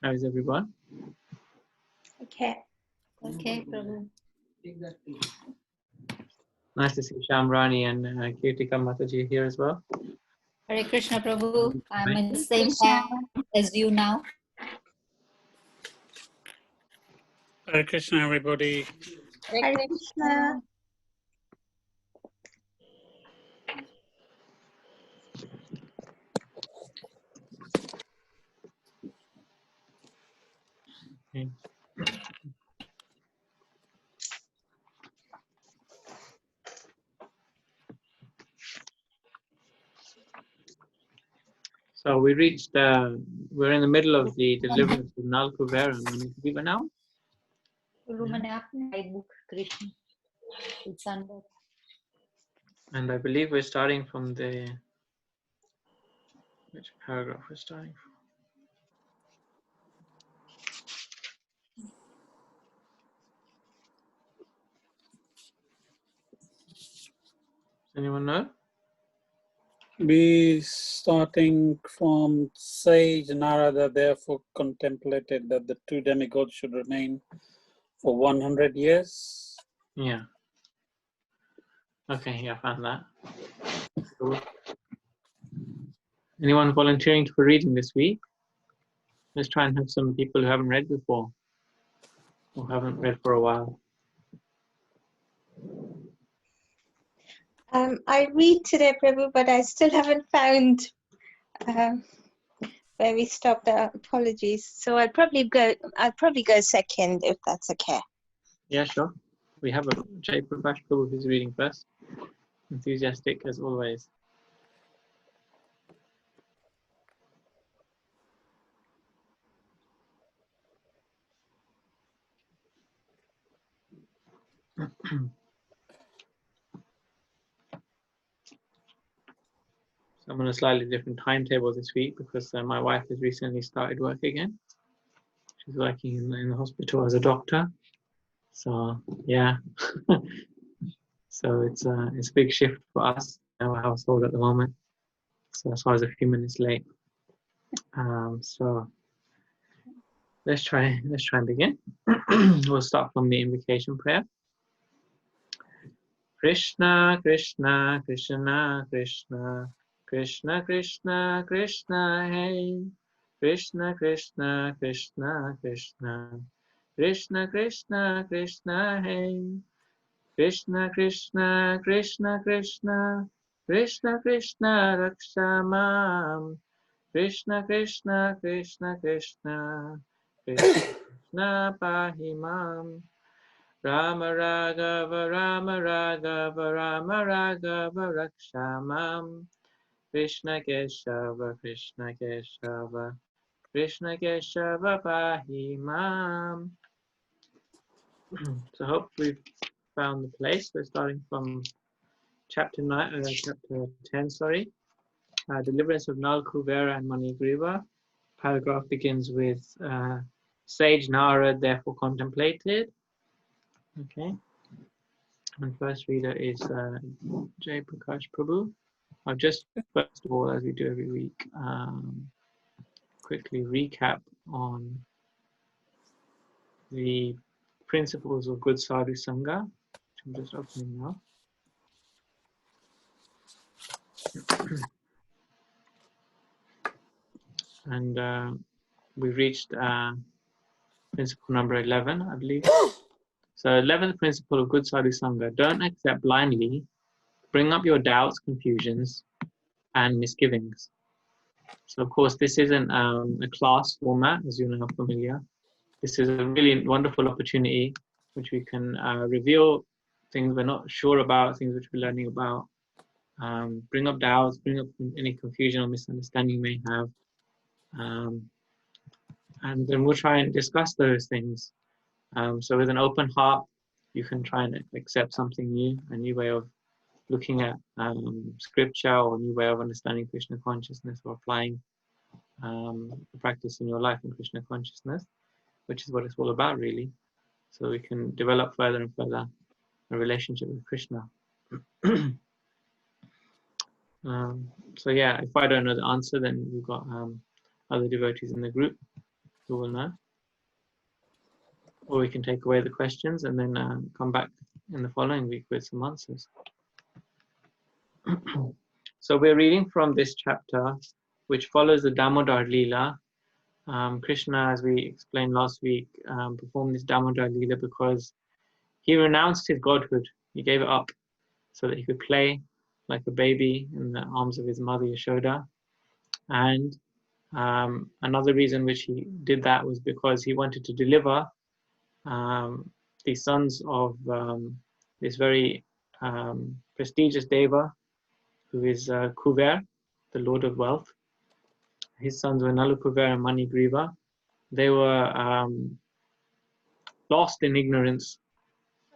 How is everyone? Okay. Okay, Prabhu. Nice to see Shamrani and Kirtika Mataji here as well. Hare Krishna, Prabhu. I'm in the same camp as you now. Hare Krishna, everybody. Hare Krishna. Okay. So we reached, we're in the middle of the deliverance of Nal Kuvera and Manigriva now. Book Krishna. It's under. And I believe we're starting from the, which paragraph we're starting from? Does anyone know? We starting from sage Narada therefore contemplated that the two demigods should remain for 100 years. Yeah. Okay, yeah, I found that. Cool. Anyone volunteering for reading this week? Let's try and have some people who haven't read before or haven't read for a while. I read today, Prabhu, but I still haven't found where we stopped. Apologies. So I'll probably go second if that's okay. Yeah, sure. We have a Jay Prakash Prabhu who's reading first. Enthusiastic as always. So I'm on a slightly different timetable this week because my wife has recently started work again. She's working in the hospital as a doctor. So yeah, so it's a big shift for us in our household at the moment. So that's why I was a few minutes late. So let's try and begin. We'll start from the invocation prayer. Krishna, Krishna, Krishna, Krishna, Krishna, Krishna, Krishna, hey. Krishna, Krishna, Krishna, Krishna, Krishna, Krishna, Krishna, hey. Krishna, Krishna, Krishna, Krishna, Krishna, Krishna, Rakshamam. Krishna, Krishna, Krishna, Krishna, Krishna, Pahimam. Rama Raghava, Rama Raghava, Rama Raghava, Rakshamam. Krishna Keshava, Krishna Keshava, Krishna Keshava, Pahimam. So hope we've found the place. We're starting from chapter 10, sorry. Deliverance of Nal, Kuvera and Manigriva. Paragraph begins with Sage Narada therefore contemplated. Okay. And first reader is Jay Prakash Prabhu. I'll just, first of all, as we do every week, quickly recap on the principles of good sadhu sangha, which I'm just opening now. And we've reached principle number 11, I believe. So 11th principle of good sadhu sangha: don't accept blindly, bring up your doubts, confusions, and misgivings. So of course this isn't a class format, as you know, familiar. This is a really wonderful opportunity which we can reveal things we're not sure about, things which we're learning about, bring up doubts, bring up any confusion or misunderstanding you may have, and then we'll try and discuss those things. So with an open heart, you can try and accept something new, a new way of looking at scripture, or a new way of understanding Krishna consciousness, or applying the practice in your life in Krishna consciousness, which is what it's all about, really. So we can develop further and further a relationship with Krishna. So yeah, if I don't know the answer, then we've got other devotees in the group who will know? Or we can take away the questions and then come back in the following week with some answers. So we're reading from this chapter, which follows the Damodar Leela. Krishna, as we explained last week, performed this Damodar Leela because he renounced his godhood. He gave it up so that he could play like a baby in the arms of his mother Yashoda. And another reason which he did that was because he wanted to deliver the sons of this very prestigious deva, who is Kuber, the Lord of Wealth. His sons were Nalukuber and Manigriva. They were lost in ignorance,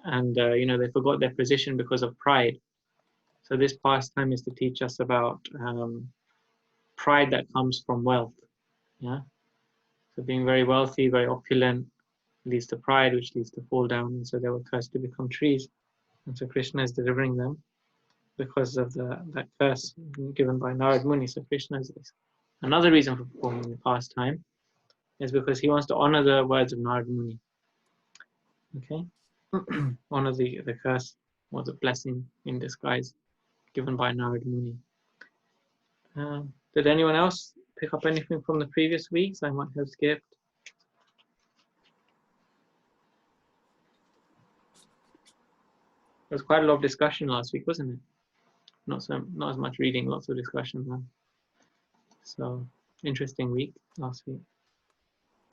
and they forgot their position because of pride. So this pastime is to teach us about pride that comes from wealth. Yeah. So being very wealthy, very opulent, leads to pride, which leads to fall down, and so they were cursed to become trees. And so Krishna is delivering them because of that curse given by Narad Muni. So Krishna is another reason for performing the pastime is because he wants to honor the words of Narad Muni. Okay, honor the curse or the blessing in disguise given by Narad Muni. Did anyone else pick up anything from the previous weeks? I might have skipped. There was quite a lot of discussion last week, wasn't it? Not as much reading, lots of discussion then. So interesting week last week.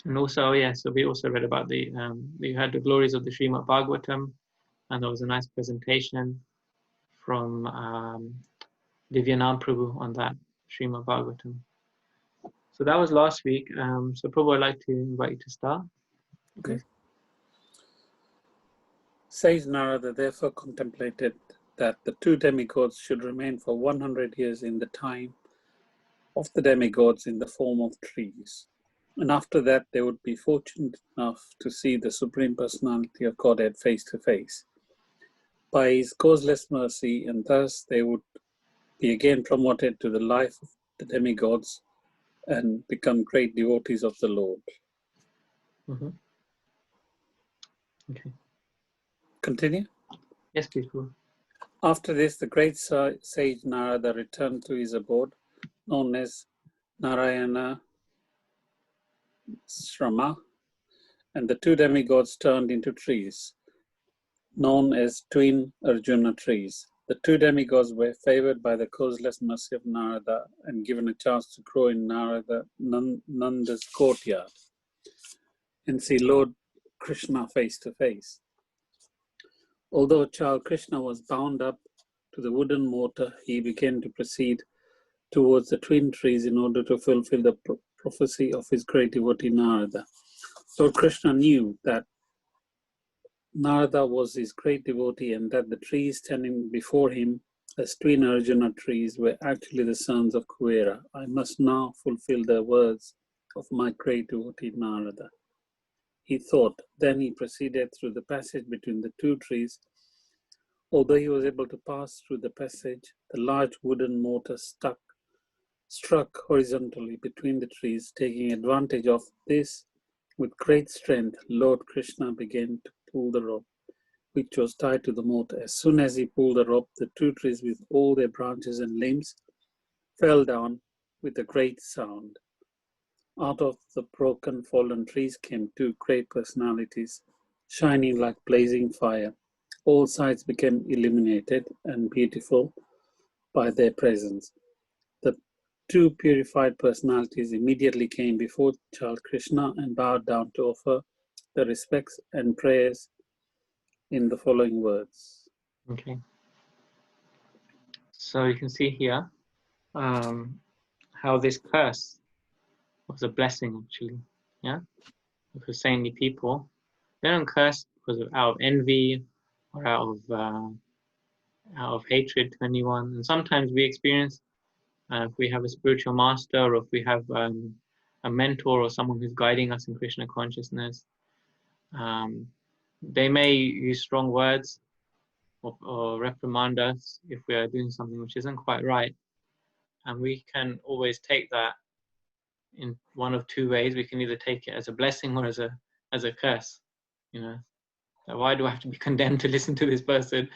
And also, yeah, so we also read about we had the glories of the Srimad Bhagavatam, and there was a nice presentation from Divyanam Prabhu on that Srimad Bhagavatam. So that was last week. So Prabhu, I'd like to invite you to start. Okay. Sage Narada therefore contemplated that the two demigods should remain for 100 years in the time of the demigods in the form of trees. And after that, they would be fortunate enough to see the Supreme Personality of Godhead face to face by his causeless mercy, and thus they would be again promoted to the life of the demigods and become great devotees of the Lord. Mm-hmm. Okay. Continue? Yes, please, Prabhu. After this, the great sage Narada returned to his abode, known as Narayana Shrama, and the two demigods turned into trees, known as twin Arjuna trees. The two demigods were favored by the causeless mercy of Narada and given a chance to grow in Nanda's courtyard and see Lord Krishna face to face. Although child Krishna was bound up to the wooden mortar, he began to proceed towards the twin trees in order to fulfill the prophecy of his great devotee Narada. Lord Krishna knew that Narada was his great devotee and that the trees standing before him as twin Arjuna trees were actually the sons of Kuvera. I must now fulfill the words of my great devotee Narada, he thought. Then he proceeded through the passage between the two trees. Although he was able to pass through the passage, the large wooden mortar struck horizontally between the trees. Taking advantage of this, with great strength, Lord Krishna began to pull the rope, which was tied to the mortar. As soon as he pulled the rope, the two trees with all their branches and limbs fell down with a great sound. Out of the broken, fallen trees came two great personalities, shining like blazing fire. All sides became illuminated and beautiful by their presence. The two purified personalities immediately came before child Krishna and bowed down to offer the respects and prayers in the following words. Okay. So you can see here how this curse was a blessing, actually. Yeah, because saintly people, they don't curse because out of envy or out of hatred to anyone. And sometimes we experience, if we have a spiritual master, or if we have a mentor or someone who's guiding us in Krishna consciousness, they may use strong words or reprimand us if we are doing something which isn't quite right. And we can always take that in one of two ways. We can either take it as a blessing or as a curse, you know. Why do I have to be condemned to listen to this person?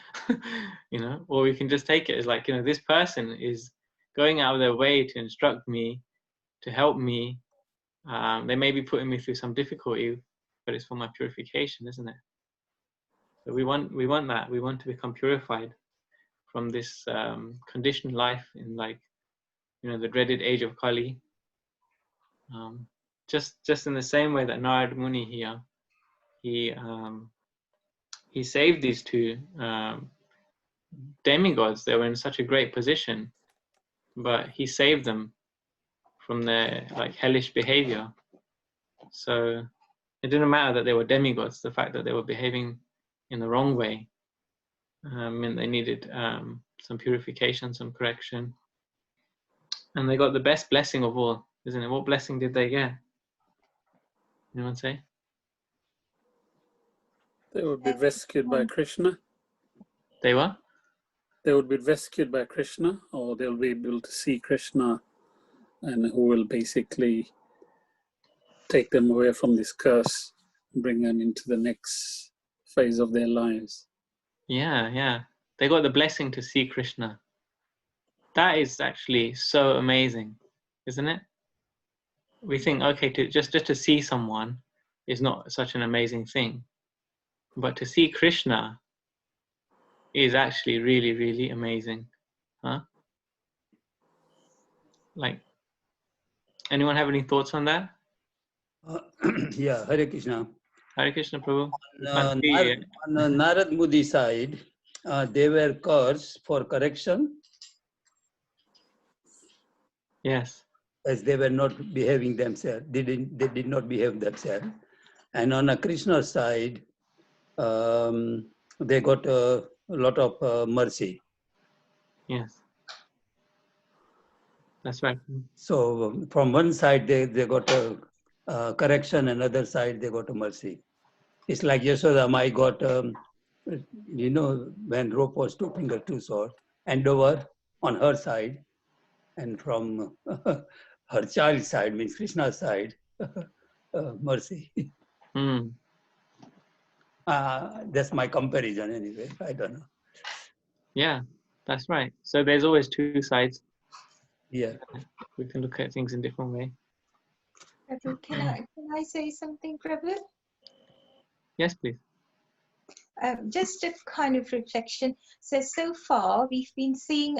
You know, or we can just take it as like, you know, this person is going out of their way to instruct me, to help me. They may be putting me through some difficulty, but it's for my purification, isn't it? So we want that. We want to become purified from this conditioned life in, like, you know, the dreaded age of Kali. Just in the same way that Narad Muni here, he saved these two demigods. They were in such a great position, but he saved them from their like hellish behavior. So it didn't matter that they were demigods. The fact that they were behaving in the wrong way meant they needed some purification, some correction. And they got the best blessing of all, isn't it? What blessing did they get? Anyone say? They would be rescued by Krishna. They were? They would be rescued by Krishna, or they'll be able to see Krishna, and who will basically take them away from this curse, bring them into the next phase of their lives. Yeah. They got the blessing to see Krishna. That is actually so amazing, isn't it? We think, okay, just to see someone is not such an amazing thing, but to see Krishna is actually really, really amazing, huh? Like, anyone have any thoughts on that? Yeah, Hare Krishna. Hare Krishna, Prabhu. On Narad Muni side, they were cursed for correction Yes. as they were not behaving themselves. They did not behave themselves. And on a Krishna side, they got a lot of mercy. Yes. That's right. So from one side, they got a correction, and other side, they got a mercy. It's like Yashoda Mai got, you know, when rope was 2 fingers too short, and over on her side, and from her child's side, means Krishna's side, mercy. That's my comparison anyway. I don't know. Yeah, that's right. So there's always two sides. Yeah. We can look at things in different ways. Prabhu, can I say something, Prabhu? Yes, please. Just a kind of reflection. So far we've been seeing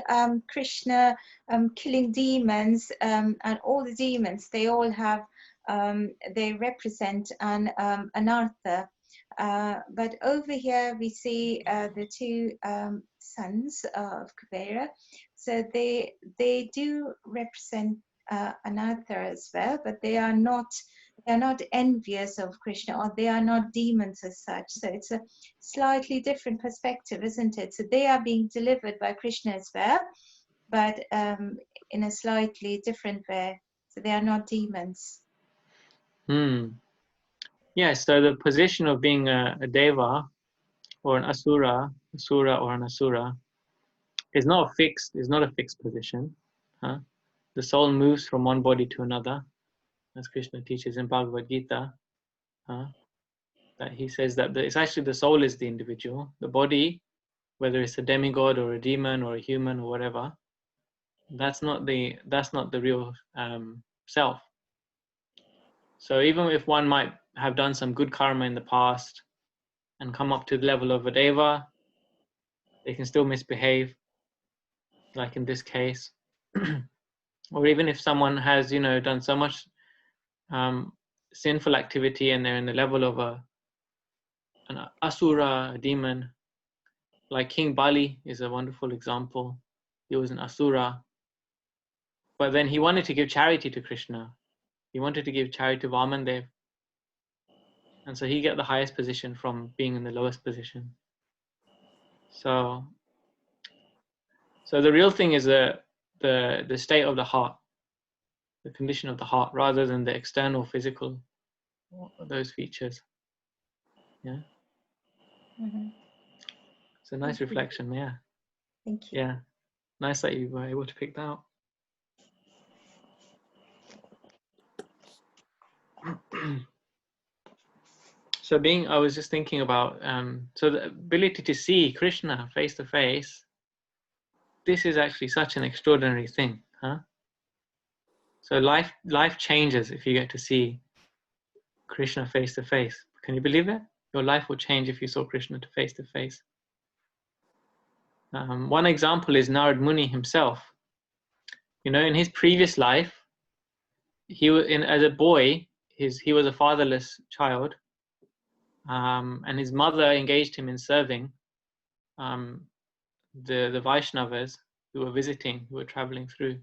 Krishna killing demons, and all the demons, they all have, they represent an anartha. But over here we see the two sons of Kubera. So they do represent anartha as well, but they are not envious of Krishna, or they are not demons as such. So it's a slightly different perspective, isn't it? So they are being delivered by Krishna as well, but in a slightly different way. So they are not demons. Yeah, so the position of being a deva or an asura or an asura is not a fixed position. Huh? The soul moves from one body to another, as Krishna teaches in Bhagavad Gita. That he says that it's actually the soul is the individual. The body, whether it's a demigod or a demon or a human or whatever, that's not the real self. So even if one might have done some good karma in the past and come up to the level of a deva, they can still misbehave, like in this case. Or even if someone has, done so much sinful activity and they're in the level of an asura, a demon, like King Bali is a wonderful example. He was an asura, but then he wanted to give charity to Krishna. He wanted to give charity to Vamandev. And so he got the highest position from being in the lowest position. So the real thing is the state of the heart, the condition of the heart, rather than the external physical, those features. Yeah. Mm-hmm. It's a nice reflection. Yeah. Thank you. Yeah. Nice that you were able to pick that out. So I was just thinking about, so the ability to see Krishna face to face, this is actually such an extraordinary thing, huh? So life changes if you get to see Krishna face to face. Can you believe it? Your life will change if you saw Krishna face to face. One example is Narad Muni himself. You know, in his previous life, as a boy, he was a fatherless child, and his mother engaged him in serving the Vaishnavas who were traveling through,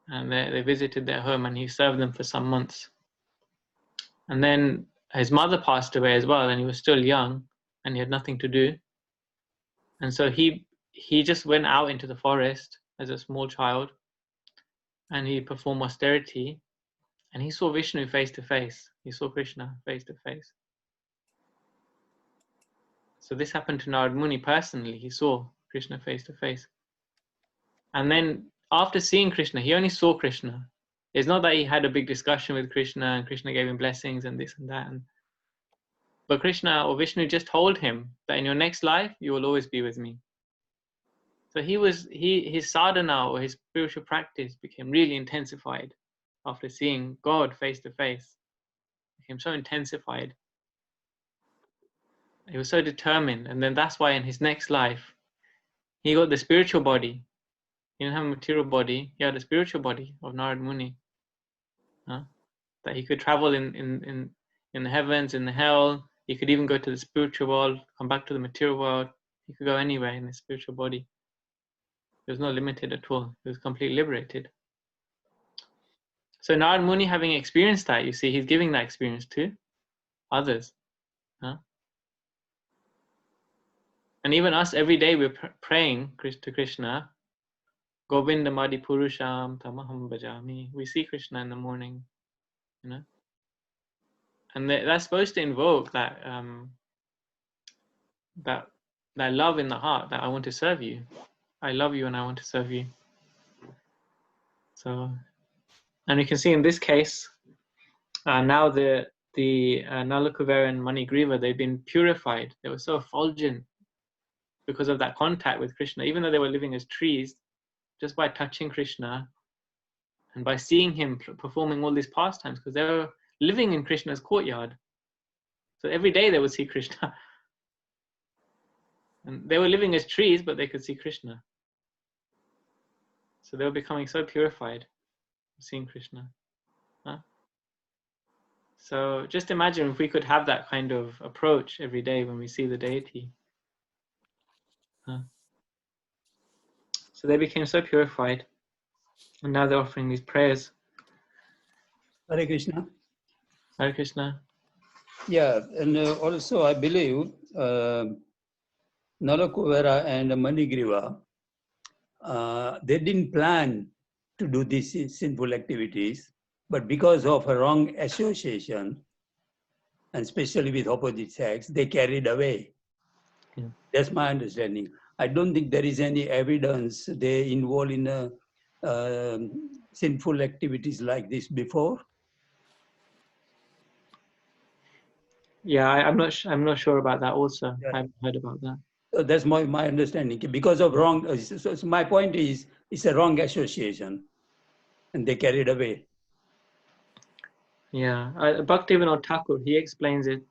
and they visited their home, and he served them for some months. And then his mother passed away as well, and he was still young, and he had nothing to do. And so he just went out into the forest as a small child, and he performed austerity, and he saw Vishnu face to face. He saw Krishna face to face. So this happened to Narad Muni personally. He saw Krishna face to face. And then after seeing Krishna, he only saw Krishna. It's not that he had a big discussion with Krishna and Krishna gave him blessings and this and that. But Krishna or Vishnu just told him that in your next life, you will always be with me. So his sadhana or his spiritual practice became really intensified after seeing God face to face. Became so intensified. He was so determined. And then that's why in his next life, he got the spiritual body. He didn't have a material body. He had a spiritual body of Narad Muni. That he could travel in the heavens, in the hell. He could even go to the spiritual world, come back to the material world. He could go anywhere in his spiritual body. He was not limited at all. He was completely liberated. So Narad Muni, having experienced that, you see, he's giving that experience to others. And even us, every day we're praying to Krishna, Govinda Madi Purusham Tamaham Bhajami. We see Krishna in the morning, you know. And that's supposed to invoke that that love in the heart, that I want to serve you. I love you and I want to serve you. So, and you can see in this case, now the Nala Kuvera and Manigriva, they've been purified. They were so effulgent because of that contact with Krishna, even though they were living as trees, just by touching Krishna and by seeing him performing all these pastimes, because they were living in Krishna's courtyard. So every day they would see Krishna. And they were living as trees, but they could see Krishna. So they were becoming so purified, seeing Krishna. So just imagine if we could have that kind of approach every day when we see the deity. So they became so purified, and now they're offering these prayers. Hare Krishna. Hare Krishna. Yeah, and also I believe Nalakuvara and Manigriva, they didn't plan to do these sinful activities, but because of a wrong association, and especially with opposite sex, they carried away. Yeah. That's my understanding. I don't think there is any evidence they involved in sinful activities like this before. Yeah, I'm not sure about that also. Yeah. I haven't heard about that. So that's my understanding. Because of wrong, so my point is, it's a wrong association, and they carried away. Yeah, Bhaktivinoda Thakur, he explains it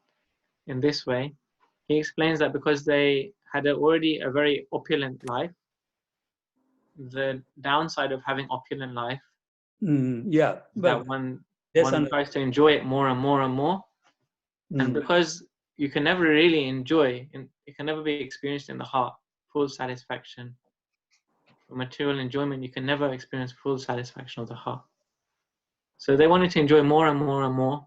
in this way. He explains that because they had already a very opulent life, the downside of having opulent life, Yeah, that one tries to enjoy it more and more and more. And because you can never really enjoy, it can never be experienced in the heart, full satisfaction. For material enjoyment, you can never experience full satisfaction of the heart. So they wanted to enjoy more and more and more.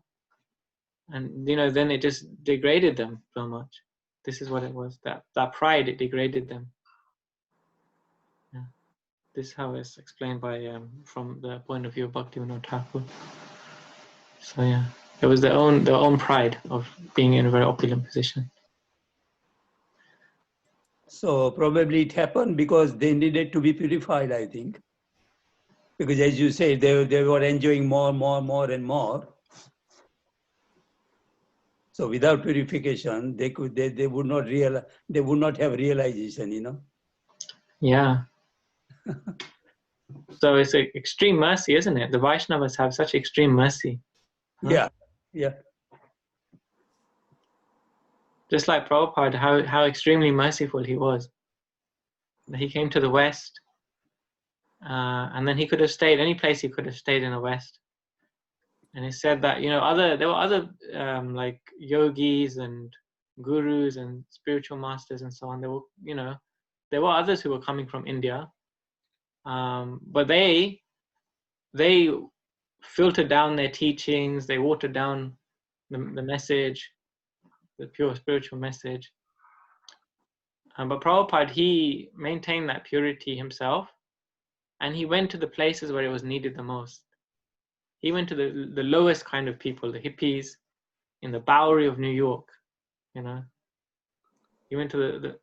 And, then it just degraded them so much. This is what it was, that pride, it degraded them. Yeah. This is how it's explained by, from the point of view of Bhaktivinoda Thakur. So yeah, it was their own pride of being in a very opulent position. So probably it happened because they needed to be purified, I think. Because as you say, they were enjoying more and more. So without purification, they would not have realization, you know. Yeah. So it's an extreme mercy, isn't it? The Vaishnavas have such extreme mercy. Huh? Yeah, yeah. Just like Prabhupada, how extremely merciful he was. He came to the West, and then he could have stayed any place he could have stayed in the West. And he said that, you know, there were other like yogis and gurus and spiritual masters and so on. There were, you know, there were others who were coming from India, but they filtered down their teachings. They watered down the message, the pure spiritual message. But Prabhupada, he maintained that purity himself, and he went to the places where it was needed the most. He went to the lowest kind of people, the hippies, in the Bowery of New York, you know. He went to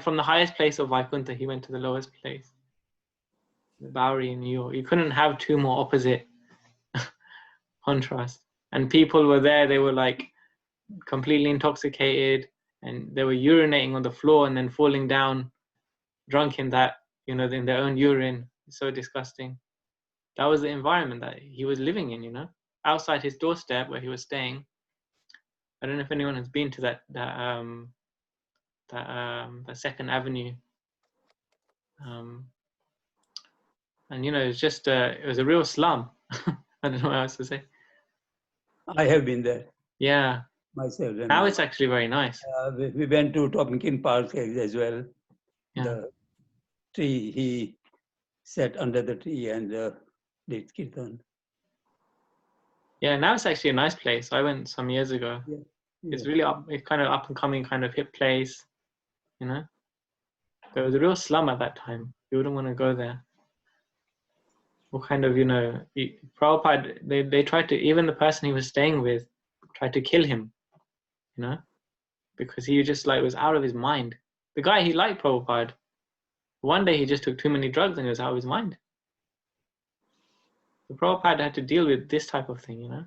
from the highest place of Vaikuntha, he went to the lowest place, the Bowery in New York. You couldn't have two more opposite contrasts. And people were there, they were like completely intoxicated, and they were urinating on the floor and then falling down drunk in that, you know, in their own urine. It's so disgusting. That was the environment that he was living in, you know, outside his doorstep where he was staying. I don't know if anyone has been to that Second Avenue, and you know, it's just it was a real slum. I don't know what else to say. I have been there. Yeah. Myself. Now it's actually very nice. We went to Tompkins Park as well. Yeah. The tree, he sat under the tree and did kirtan. Yeah, now it's actually a nice place. I went some years ago. Yeah. It's really it's kind of up and coming, kind of hip place, you know. There was a real slum at that time. You wouldn't want to go there. Or kind of, you know, Prabhupada, they tried to, even the person he was staying with tried to kill him, you know, because he just like was out of his mind. The guy, he liked Prabhupada. One day he just took too many drugs and he was out of his mind. So Prabhupada had to deal with this type of thing, you know.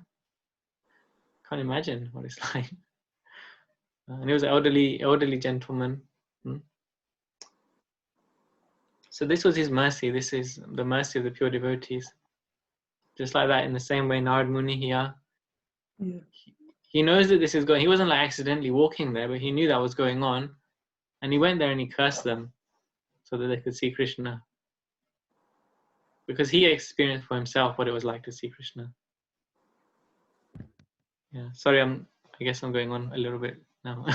Can't imagine what it's like. And he was an elderly gentleman. So this was his mercy. This is the mercy of the pure devotees. Just like that, in the same way, Narad Muni here, he knows that this is going. He wasn't like accidentally walking there, but he knew that was going on, and he went there and he cursed them, so that they could see Krishna, because he experienced for himself what it was like to see Krishna. Yeah. Sorry, I guess I'm going on a little bit now.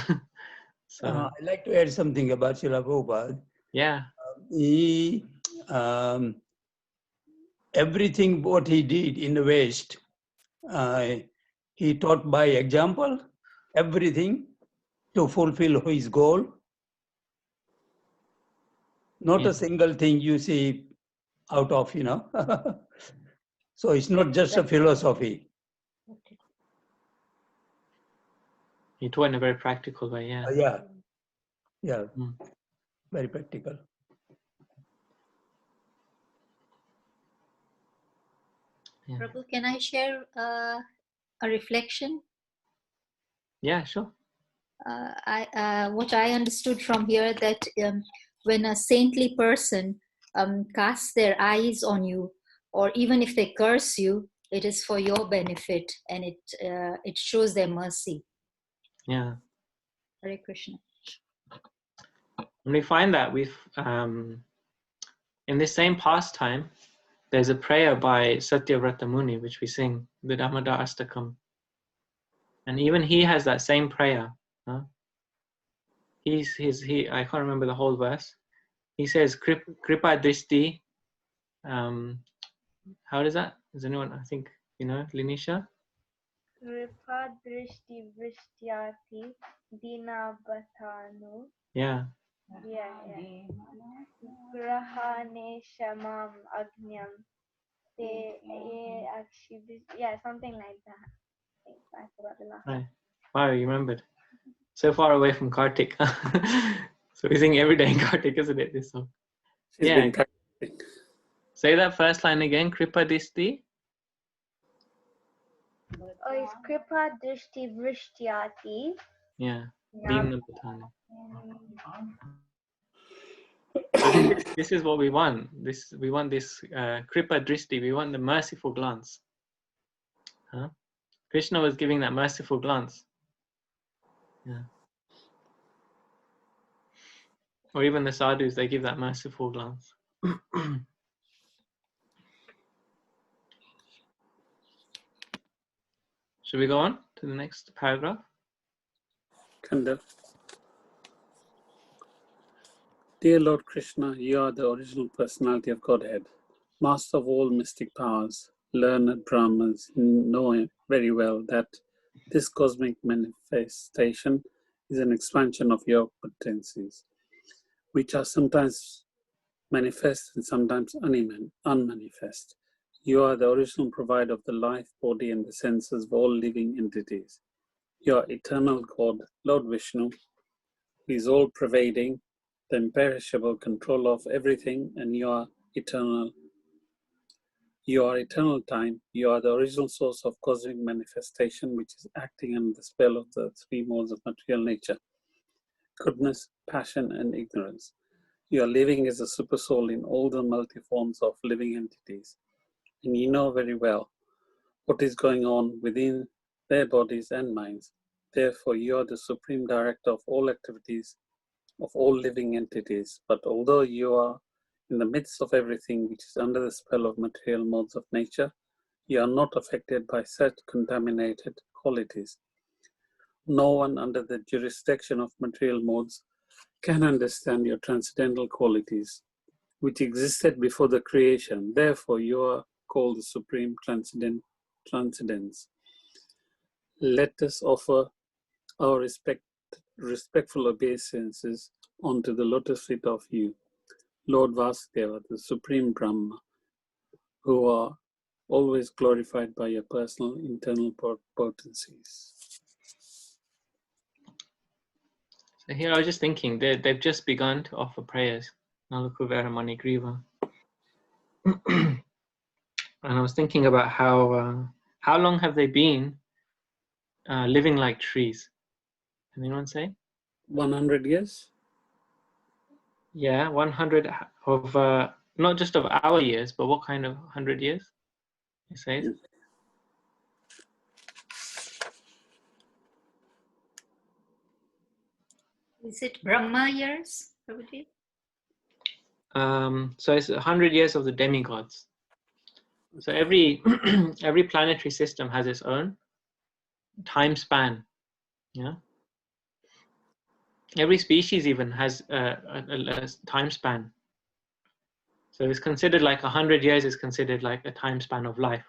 So I'd like to add something about Srila Prabhupada. yeah. He everything what he did in the West, he taught by example, everything to fulfill his goal. Not a single thing you see out of, you know. So it's not just a philosophy. He taught in a very practical way, yeah. Yeah. Very practical. Yeah. Prabhu, can I share a reflection? Yeah, sure. What I understood from here, that when a saintly person casts their eyes on you, or even if they curse you, it is for your benefit, and it shows their mercy. Yeah. Hare Krishna. And we find that in this same pastime, there's a prayer by Satyavrata Muni, which we sing, the Damodar Astakam. And even he has that same prayer. Huh? I can't remember the whole verse. He says, Kripa Drishti. How does that? Does anyone, I think, you know, Linisha? Kripa Drishti Vrishyati Dina Bathanu. Yeah. Yeah. Grahane Shamam Agnyam. Yeah, something like that. I forgot the last. Right. Wow, you remembered. So far away from Kartik. So we sing every day in Kartik, isn't it? This song. She's been Yeah. practicing. She's been practicing. Say that first line again. Kripa Drishti. Oh, it's Kripa Drishti Vrishyati. Yeah. Now, Deena Bhatani. So this is what we want. We want this Kripa Drishti. We want the merciful glance. Huh? Krishna was giving that merciful glance. Yeah. Or even the sadhus, they give that merciful glance. Should we go on to the next paragraph? Kanda. Dear Lord Krishna, you are the original personality of Godhead, master of all mystic powers. Learned Brahmins know very well that this cosmic manifestation is an expansion of your potencies, which are sometimes manifest and sometimes unmanifest. You are the original provider of the life, body, and the senses of all living entities. You are eternal God, Lord Vishnu, who is all-pervading, the imperishable control of everything, and you are eternal. You are eternal time. You are the original source of cosmic manifestation, which is acting under the spell of the three modes of material nature: goodness, passion, and ignorance. You are living as a supersoul in all the multi-forms of living entities, and you know very well what is going on within their bodies and minds. Therefore, you are the supreme director of all activities of all living entities. But although you are in the midst of everything which is under the spell of material modes of nature, you are not affected by such contaminated qualities. No one under the jurisdiction of material modes can understand your transcendental qualities, which existed before the creation. Therefore, you are called the supreme transcendence. Let us offer our respectful obeisances onto the lotus feet of you, Lord Vasudeva, the Supreme Brahma, who are always glorified by your personal internal potencies. So here I was just thinking, they've just begun to offer prayers. Nalakuvera Manigriva. And I was thinking about how long have they been living like trees? Can anyone say? 100 years? Yeah, 100 of, not just of our years, but what kind of 100 years? You say? Is it Brahma years, Prabhuji? So it's 100 years of the demigods. So every every planetary system has its own time span. Yeah. Every species even has a time span. So it's considered like 100 years is considered like a time span of life.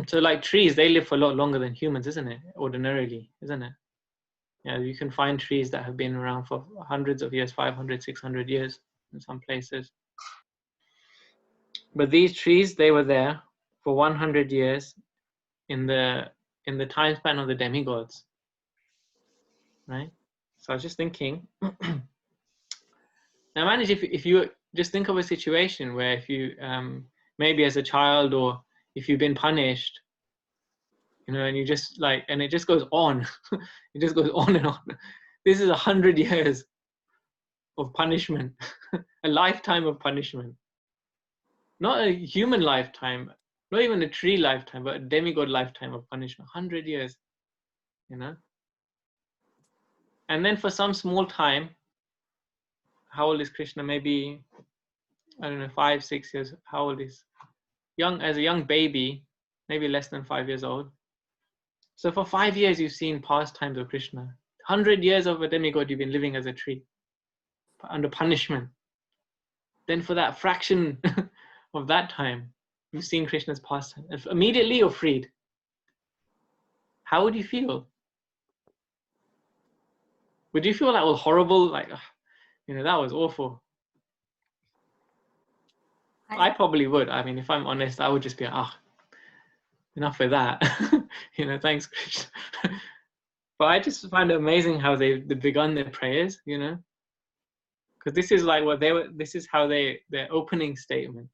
So like trees, they live for a lot longer than humans, isn't it? Ordinarily, isn't it? Yeah, you can find trees that have been around for hundreds of years, 500, 600 years in some places. But these trees, they were there for 100 years in the time span of the demigods, right? So I was just thinking, now manage if you just think of a situation where if you maybe as a child, or if you've been punished, you know, and you just like, and it just goes on, it just goes on and on. This is 100 years of punishment, a lifetime of punishment, not a human lifetime, not even a tree lifetime, but a demigod lifetime of punishment. 100 years, you know. And then for some small time, how old is Krishna? Maybe, I don't know, 5, 6 years. How old is as a young baby, maybe less than 5 years old. So for 5 years, you've seen past times of Krishna. 100 years of a demigod, you've been living as a tree under punishment. Then for that fraction of that time, you've seen Krishna's pastime. If immediately you're freed, how would you feel? Would you feel that was horrible? Like, you know, that was awful. I probably would. I mean, if I'm honest, I would just be like, enough with that. You know, thanks, Krishna. But I just find it amazing how they've begun their prayers, you know, because this is like what this is how their opening statement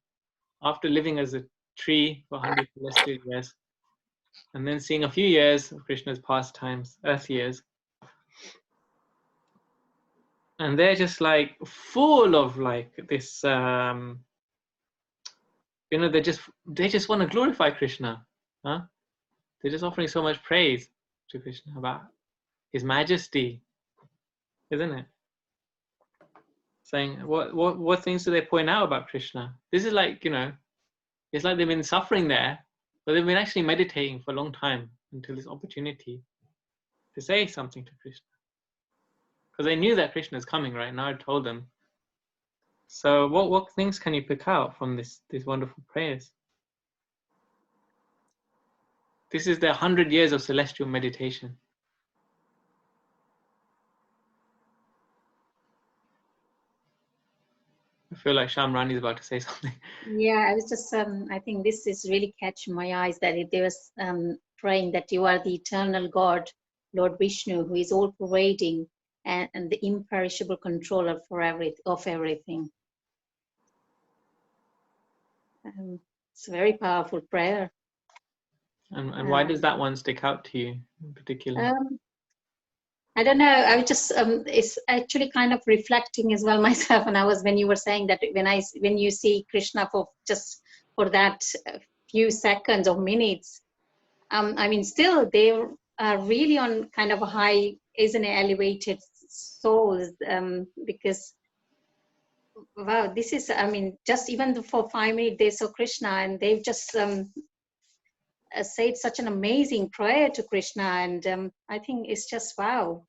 after living as a tree for 100 celestial years, and then seeing a few years of Krishna's pastimes, earth years, and they're just like full of like this, you know, they just want to glorify Krishna, huh? They're just offering so much praise to Krishna about his majesty, isn't it? Saying what things do they point out about Krishna? This is like, you know, it's like they've been suffering there, but they've been actually meditating for a long time until this opportunity to say something to Krishna, because they knew that Krishna is coming, right? Now I told them. So what things can you pick out from these wonderful prayers? This is the 100 years of celestial meditation. I feel like Shamrani is about to say something. Yeah, I was just, I think this is really catching my eyes, that they was praying that you are the eternal God, Lord Vishnu, who is all pervading and the imperishable controller for everything. It's a very powerful prayer. And why does that one stick out to you in particular? I don't know. I was just it's actually kind of reflecting as well myself. And I was, when you were saying that, when you see Krishna for that few seconds or minutes, I mean, still they are really on kind of a high, isn't it, elevated souls, because wow, this is, I mean, just even for 5 minutes they saw Krishna and they've just said such an amazing prayer to Krishna, and I think it's just wow.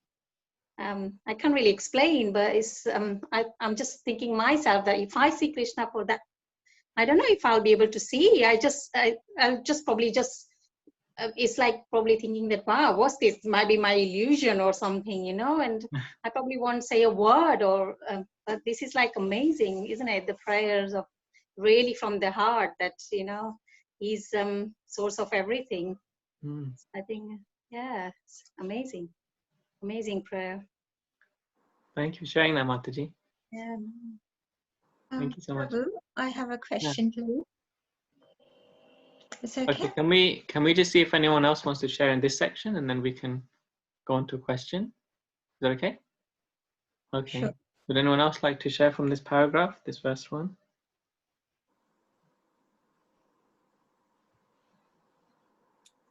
I can't really explain, but it's I'm just thinking myself that if I see Krishna for that, I don't know if I'll be able to see. I'll just probably just it's like probably thinking that wow, what's this? Might be my illusion or something, you know. And I probably won't say a word, or but this is like amazing, isn't it? The prayers of really from the heart, that you know he's source of everything. I think yeah, it's amazing prayer. Thank you for sharing that, Mataji. Yeah. Thank you so much. Prabhu, I have a question, please. Is it Okay, okay? can we just see if anyone else wants to share in this section, and then we can go on to a question? Is that okay? Okay. Sure. Would anyone else like to share from this paragraph, this first one?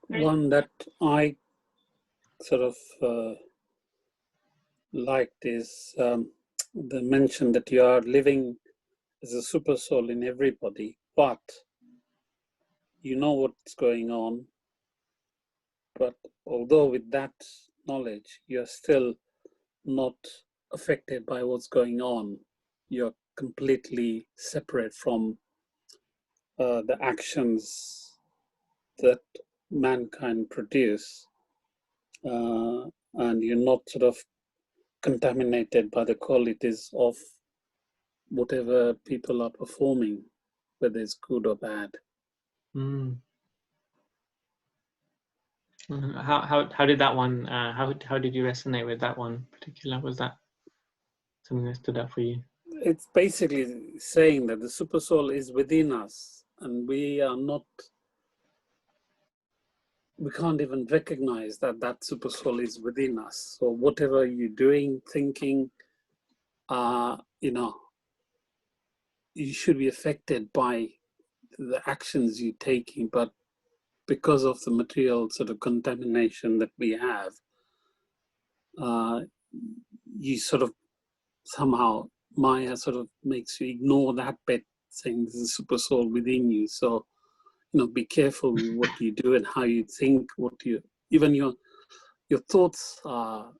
One that I sort of liked is the mention that you are living as a super soul in everybody, but you know what's going on. But although with that knowledge, you're still not affected by what's going on. You're completely separate from the actions that mankind produce, and you're not sort of contaminated by the qualities of whatever people are performing, whether it's good or bad. How did that one? How did you resonate with that one in particular? Was that something that stood out for you? It's basically saying that the super soul is within us, and we are not. We can't even recognize that that super soul is within us. So whatever you're doing, thinking, you know, you should be affected by the actions you're taking, but because of the material sort of contamination that we have, you sort of somehow, Maya sort of makes you ignore that bit, saying there's a super soul within you. So, you know, be careful with what you do and how you think, even your thoughts are,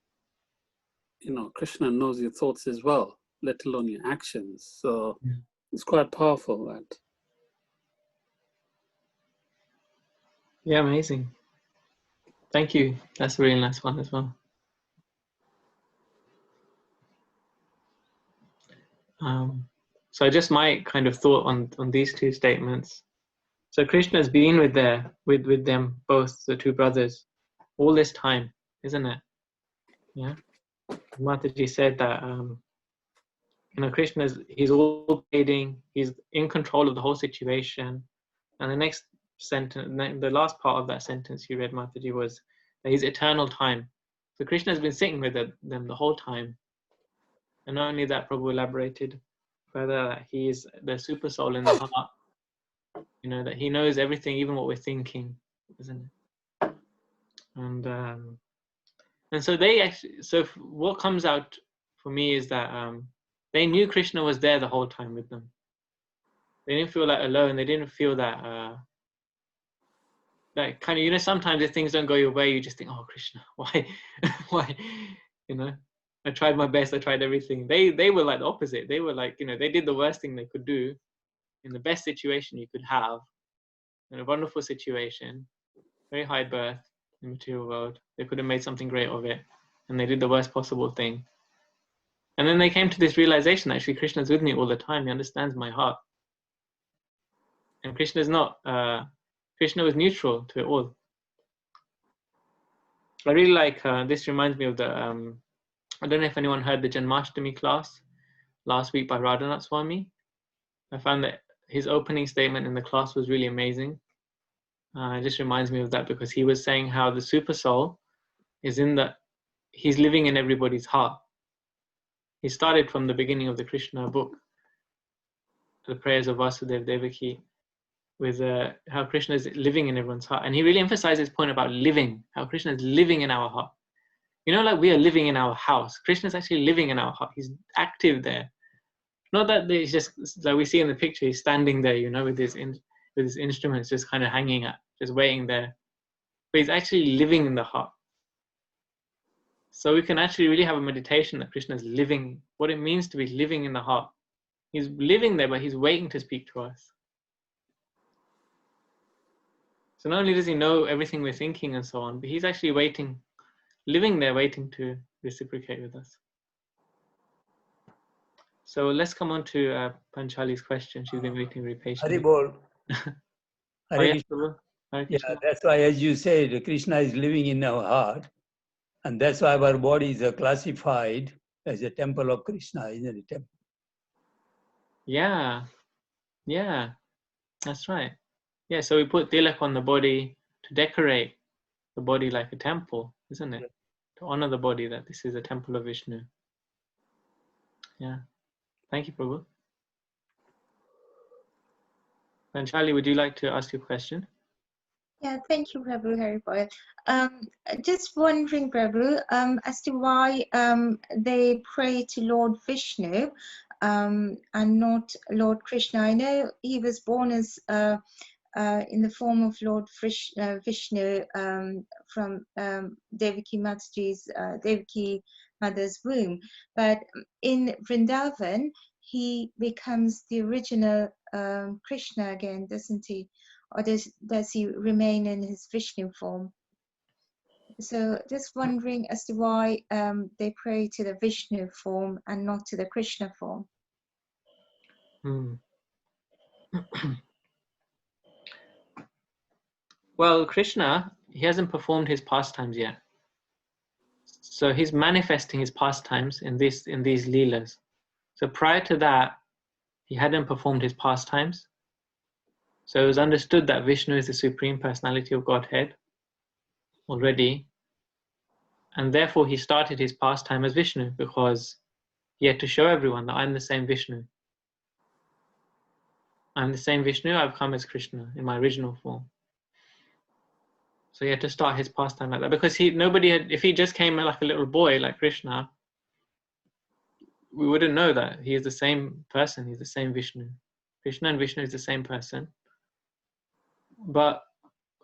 you know, Krishna knows your thoughts as well, let alone your actions. So it's quite powerful, that. Yeah, amazing. Thank you. That's a really nice one as well. So just my kind of thought on these two statements. So Krishna's been with them both, the two brothers, all this time, isn't it? Yeah. Mataji said that you know, he's all pervading, he's in control of the whole situation, And the next sentence, the last part of that sentence you read, Mataji, was that he's eternal time. So Krishna has been sitting with them the whole time. And not only that, Prabhu elaborated further that he is the super soul in the heart. You know, that he knows everything, even what we're thinking, isn't it? And so they actually, so what comes out for me is that they knew Krishna was there the whole time with them. They didn't feel that alone. They didn't feel that that kind of, you know, sometimes if things don't go your way, you just think, oh, Krishna, why, why, you know, I tried my best, I tried everything. They were like the opposite. They were like, you know, they did the worst thing they could do in the best situation you could have, in a wonderful situation, very high birth in the material world. They could have made something great of it, and they did the worst possible thing. And then they came to this realization, actually, Krishna's with me all the time. He understands my heart. And Krishna's not, Krishna was neutral to it all. I really like, this reminds me of the, I don't know if anyone heard the Janmashtami class last week by Radhanath Swami. I found that his opening statement in the class was really amazing. It just reminds me of that, because he was saying how the super soul is in the, he's living in everybody's heart. He started from the beginning of the Krishna book, the prayers of Vasudeva Devaki, with how Krishna is living in everyone's heart. And he really emphasized his point about living, how Krishna is living in our heart. You know, like we are living in our house. Krishna is actually living in our heart. He's active there. Not that he's just, like we see in the picture, he's standing there, you know, with his instruments just kind of hanging up, just waiting there. But he's actually living in the heart. So we can actually really have a meditation that Krishna is living, what it means to be living in the heart. He's living there, but he's waiting to speak to us. So not only does he know everything we're thinking and so on, but he's actually waiting, living there, waiting to reciprocate with us. So let's come on to Panchali's question. She's been waiting very patiently. Haribol. Oh, yeah, Prabhu. Hare Yeah, Krishna. that's why, as you said, Krishna is living in our heart. And that's why our bodies are classified as a temple of Krishna, isn't it? Yeah, yeah, that's right. Yeah, so we put tilak on the body to decorate the body like a temple, isn't it? To honor the body that this is a temple of Vishnu. Yeah. Thank you, Prabhu. Panchali, would you like to ask your question? Yeah, thank you, Prabhu Haripal. Just wondering, Prabhu, as to why they pray to Lord Vishnu and not Lord Krishna. I know he was born as in the form of Lord Vishnu from Devaki mother's womb, but in Vrindavan he becomes the original Krishna again, doesn't he? Or does he remain in his Vishnu form? So just wondering as to why they pray to the Vishnu form and not to the Krishna form. Well, Krishna, he hasn't performed his pastimes yet. So he's manifesting his pastimes in these leelas. So prior to that, he hadn't performed his pastimes. So it was understood that Vishnu is the Supreme Personality of Godhead already. And therefore he started his pastime as Vishnu, because he had to show everyone that I'm the same Vishnu. I'm the same Vishnu, I've come as Krishna in my original form. So he had to start his pastime like that, because if he just came like a little boy like Krishna, we wouldn't know that he is the same person, he's the same Vishnu. Krishna and Vishnu is the same person. But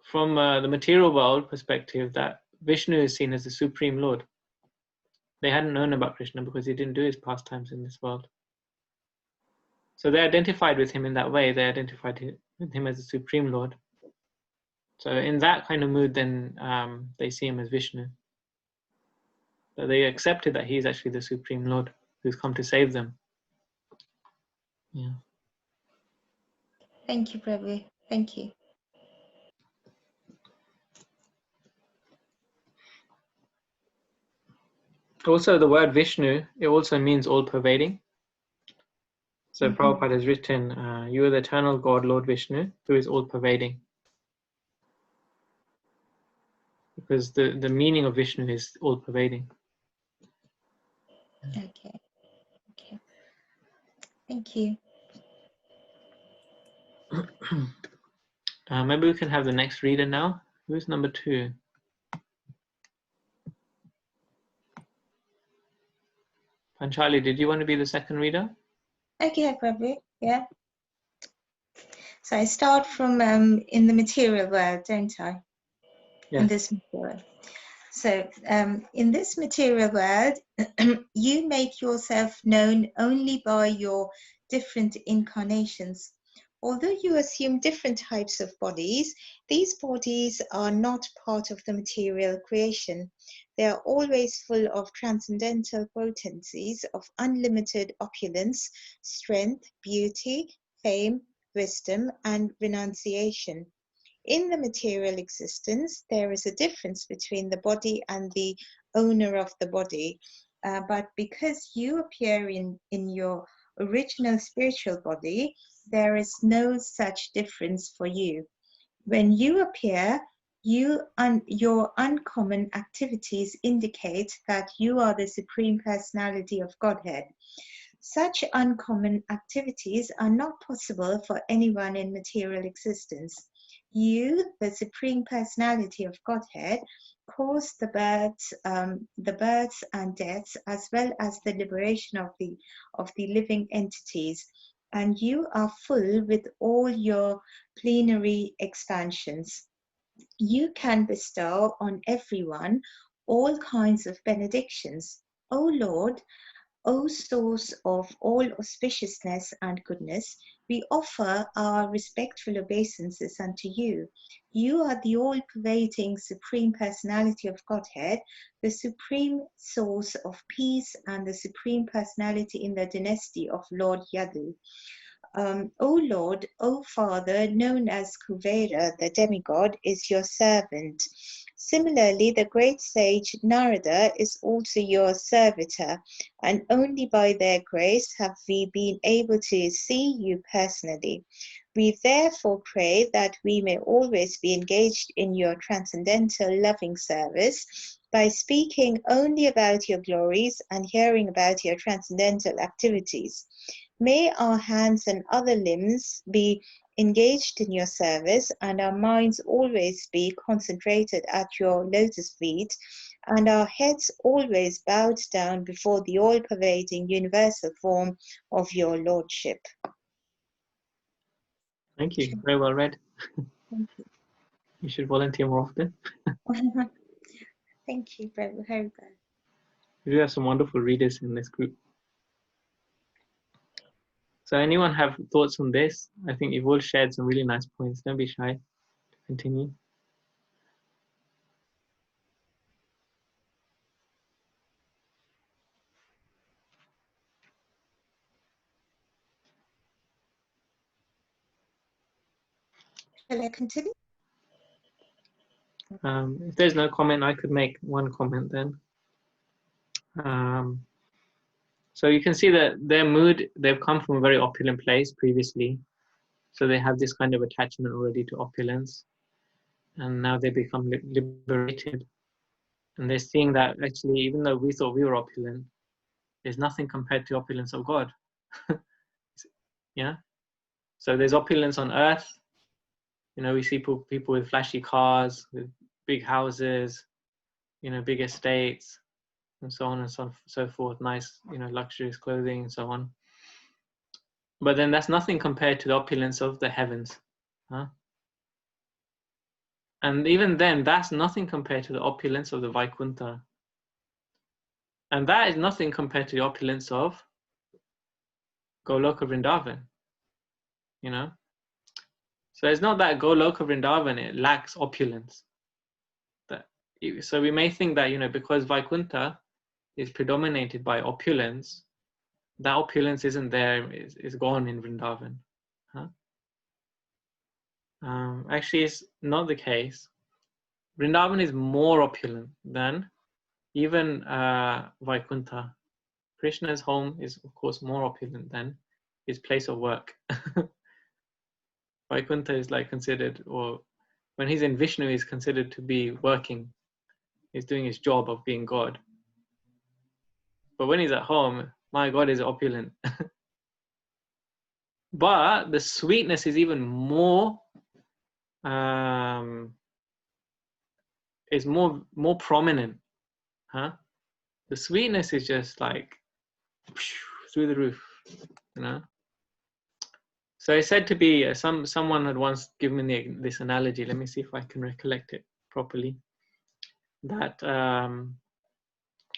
from the material world perspective, that Vishnu is seen as the Supreme Lord. They hadn't known about Krishna because he didn't do his pastimes in this world. So they identified with him in that way. They identified with him as the Supreme Lord. So in that kind of mood, then they see him as Vishnu. So they accepted that he is actually the Supreme Lord who's come to save them. Yeah. Thank you, Prabhu. Thank you. Also, the word Vishnu, it also means all-pervading. So Prabhupada has written, you are the eternal God, Lord Vishnu, who is all-pervading. Because the meaning of Vishnu is all-pervading. Okay. Okay. Thank you. Maybe we can have the next reader now. Who's number 2? Panchali, did you want to be the second reader? Okay, Prabhu. Yeah. So I start from in the material world, don't I? Yes. In this material. So in this material world, you make yourself known only by your different incarnations. Although you assume different types of bodies, these bodies are not part of the material creation. They are always full of transcendental potencies of unlimited opulence, strength, beauty, fame, wisdom, and renunciation. In the material existence, there is a difference between the body and the owner of the body. But because you appear in your original spiritual body, there is no such difference for you. When you appear, your uncommon activities indicate that you are the Supreme Personality of Godhead. Such uncommon activities are not possible for anyone in material existence. You, the Supreme Personality of Godhead, cause the births and deaths, as well as the liberation of the living entities, and you are full with all your plenary expansions. You can bestow on everyone all kinds of benedictions. O Lord, O source of all auspiciousness and goodness, we offer our respectful obeisances unto you. You are the all-pervading Supreme Personality of Godhead, the supreme source of peace, and the Supreme Personality in the dynasty of Lord Yadu. O Lord, O Father, known as Kuvera, the demigod, is your servant. Similarly, the great sage Narada is also your servitor, and only by their grace have we been able to see you personally. We therefore pray that we may always be engaged in your transcendental loving service by speaking only about your glories and hearing about your transcendental activities. May our hands and other limbs be engaged in your service, and our minds always be concentrated at your lotus feet, and our heads always bowed down before the all-pervading universal form of your Lordship. Thank you. Very well read. Thank you. You should volunteer more often. Thank you, Prabhu Haribol. We do have some wonderful readers in this group. So anyone have thoughts on this? I think you've all shared some really nice points. Don't be shy. Continue. Shall I continue? If there's no comment, I could make one comment then. So you can see that their mood, they've come from a very opulent place previously. So they have this kind of attachment already to opulence. And now they become liberated. And they're seeing that actually, even though we thought we were opulent, there's nothing compared to opulence of God. Yeah. So there's opulence on earth. You know, we see people with flashy cars, with big houses, you know, big estates, and so on and so forth. Nice, you know, luxurious clothing and so on. But then that's nothing compared to the opulence of the heavens. Huh? And even then, that's nothing compared to the opulence of the Vaikuntha. And that is nothing compared to the opulence of Goloka Vrindavan. You know? So it's not that Goloka Vrindavan, it lacks opulence. So we may think that, you know, because Vaikuntha is predominated by opulence, that opulence isn't there, is gone in Vrindavan. Huh? Actually, it's not the case. Vrindavan is more opulent than even Vaikuntha. Krishna's home is, of course, more opulent than his place of work. Vaikuntha is like considered, or when he's in Vishnu, he's considered to be working. He's doing his job of being God. But when he's at home, my God is opulent. But the sweetness is even more, is more prominent. Huh? The sweetness is just like through the roof, you know. So it's said to be, someone had once given me this analogy. Let me see if I can recollect it properly. That,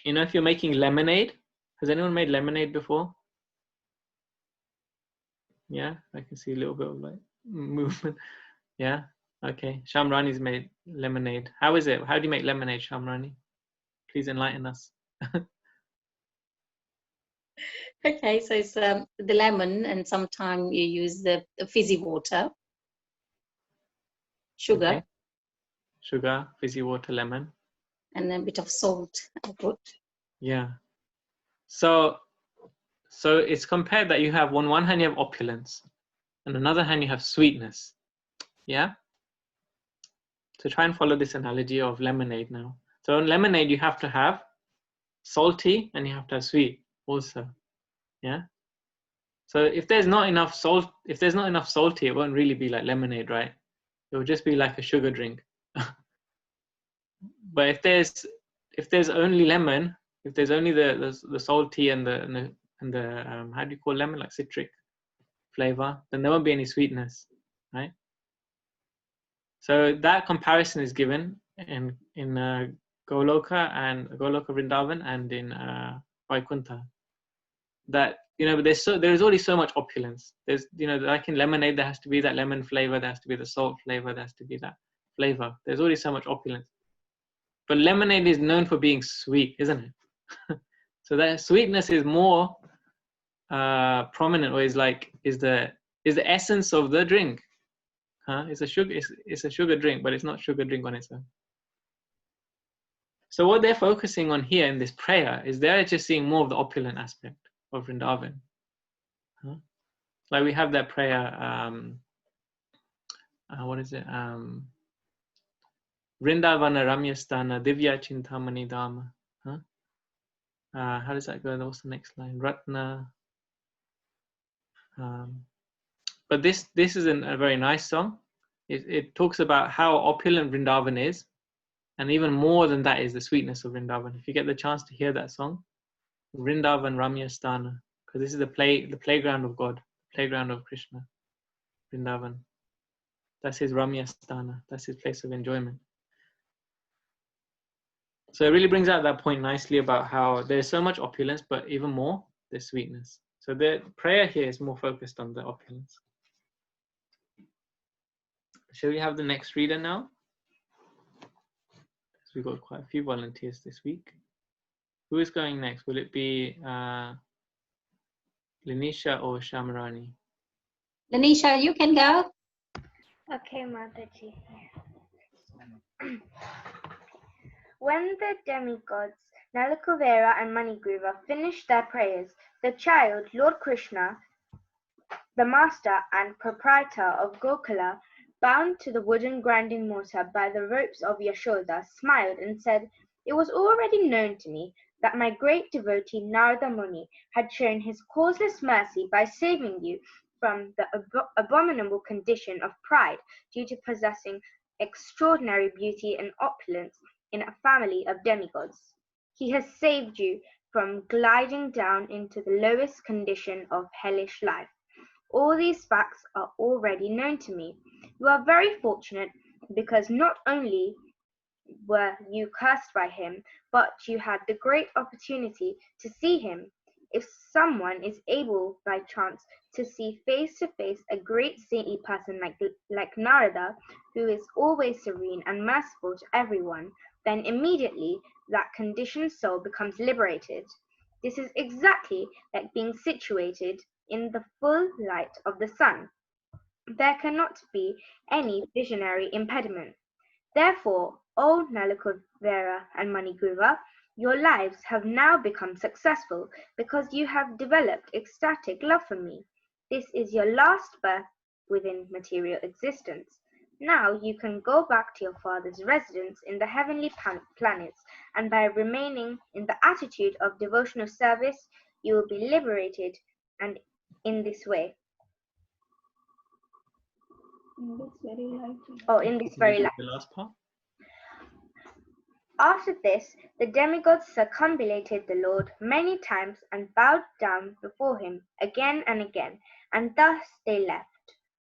you know, if you're making lemonade, has anyone made lemonade before? Yeah, I can see a little bit of like movement. Yeah, okay. Shamrani's made lemonade. How is it? How do you make lemonade, Shamrani? Please enlighten us. Okay, so it's the lemon, and sometimes you use the fizzy water, sugar, Okay. Sugar, fizzy water, lemon. and a bit of salt I put. Yeah. So it's compared that you have on one hand you have opulence, and on another hand you have sweetness. Yeah. So try and follow this analogy of lemonade now. So in lemonade you have to have salty and you have to have sweet also. Yeah. So if there's not enough salt, if there's not enough salty, it won't really be like lemonade, right? It will just be like a sugar drink. But if there's only lemon, if there's only the salty and the how do you call lemon, like citric flavor, then there won't be any sweetness, right? So that comparison is given in Goloka Vrindavan and in Vaikuntha. That, you know, there's already so much opulence. There's, you know, like in lemonade, there has to be that lemon flavor, there has to be the salt flavor, there has to be that flavor. There's already so much opulence. But lemonade is known for being sweet, isn't it? So that sweetness is more prominent, or is the essence of the drink. It's a sugar drink, but it's not sugar drink on its own. So what they're focusing on here in this prayer is they're just seeing more of the opulent aspect of Vrindavan. Like we have that prayer, what is it? Vrindavana Ramyastana Divya Chintamani Dhamma. How does that go? What's the next line? Ratna. But this is a very nice song. It talks about how opulent Vrindavan is, and even more than that is the sweetness of Vrindavan. If you get the chance to hear that song, Vrindavan Ramyastana, because this is the playground of God, playground of Krishna, Vrindavan. That's his Ramyastana. That's his place of enjoyment. So it really brings out that point nicely about how there's so much opulence, but even more, there's sweetness. So the prayer here is more focused on the opulence. Shall we have the next reader now? So we've got quite a few volunteers this week. Who is going next? Will it be Linisha or Shamrani? Lanisha, you can go. Okay, Mataji. When the demigods Nalakuvera and Manigriva finished their prayers, the child, Lord Krishna, the master and proprietor of Gokula, bound to the wooden grinding mortar by the ropes of Yashoda, smiled and said, "It was already known to me that my great devotee Narada Muni had shown his causeless mercy by saving you from the abominable condition of pride due to possessing extraordinary beauty and opulence in a family of demigods. He has saved you from gliding down into the lowest condition of hellish life. All these facts are already known to me. You are very fortunate because not only were you cursed by him, but you had the great opportunity to see him. If someone is able by chance to see face to face a great saintly person like Narada, who is always serene and merciful to everyone, then immediately that conditioned soul becomes liberated. This is exactly like being situated in the full light of the sun. There cannot be any visionary impediment. Therefore, O Nalakuvera and Manigriva, your lives have now become successful because you have developed ecstatic love for me. This is your last birth within material existence. Now you can go back to your father's residence in the heavenly planets, and by remaining in the attitude of devotional service, you will be liberated, and in this way. In this very life. The last part. After this, the demigods circumambulated the Lord many times and bowed down before him again and again, and thus they left.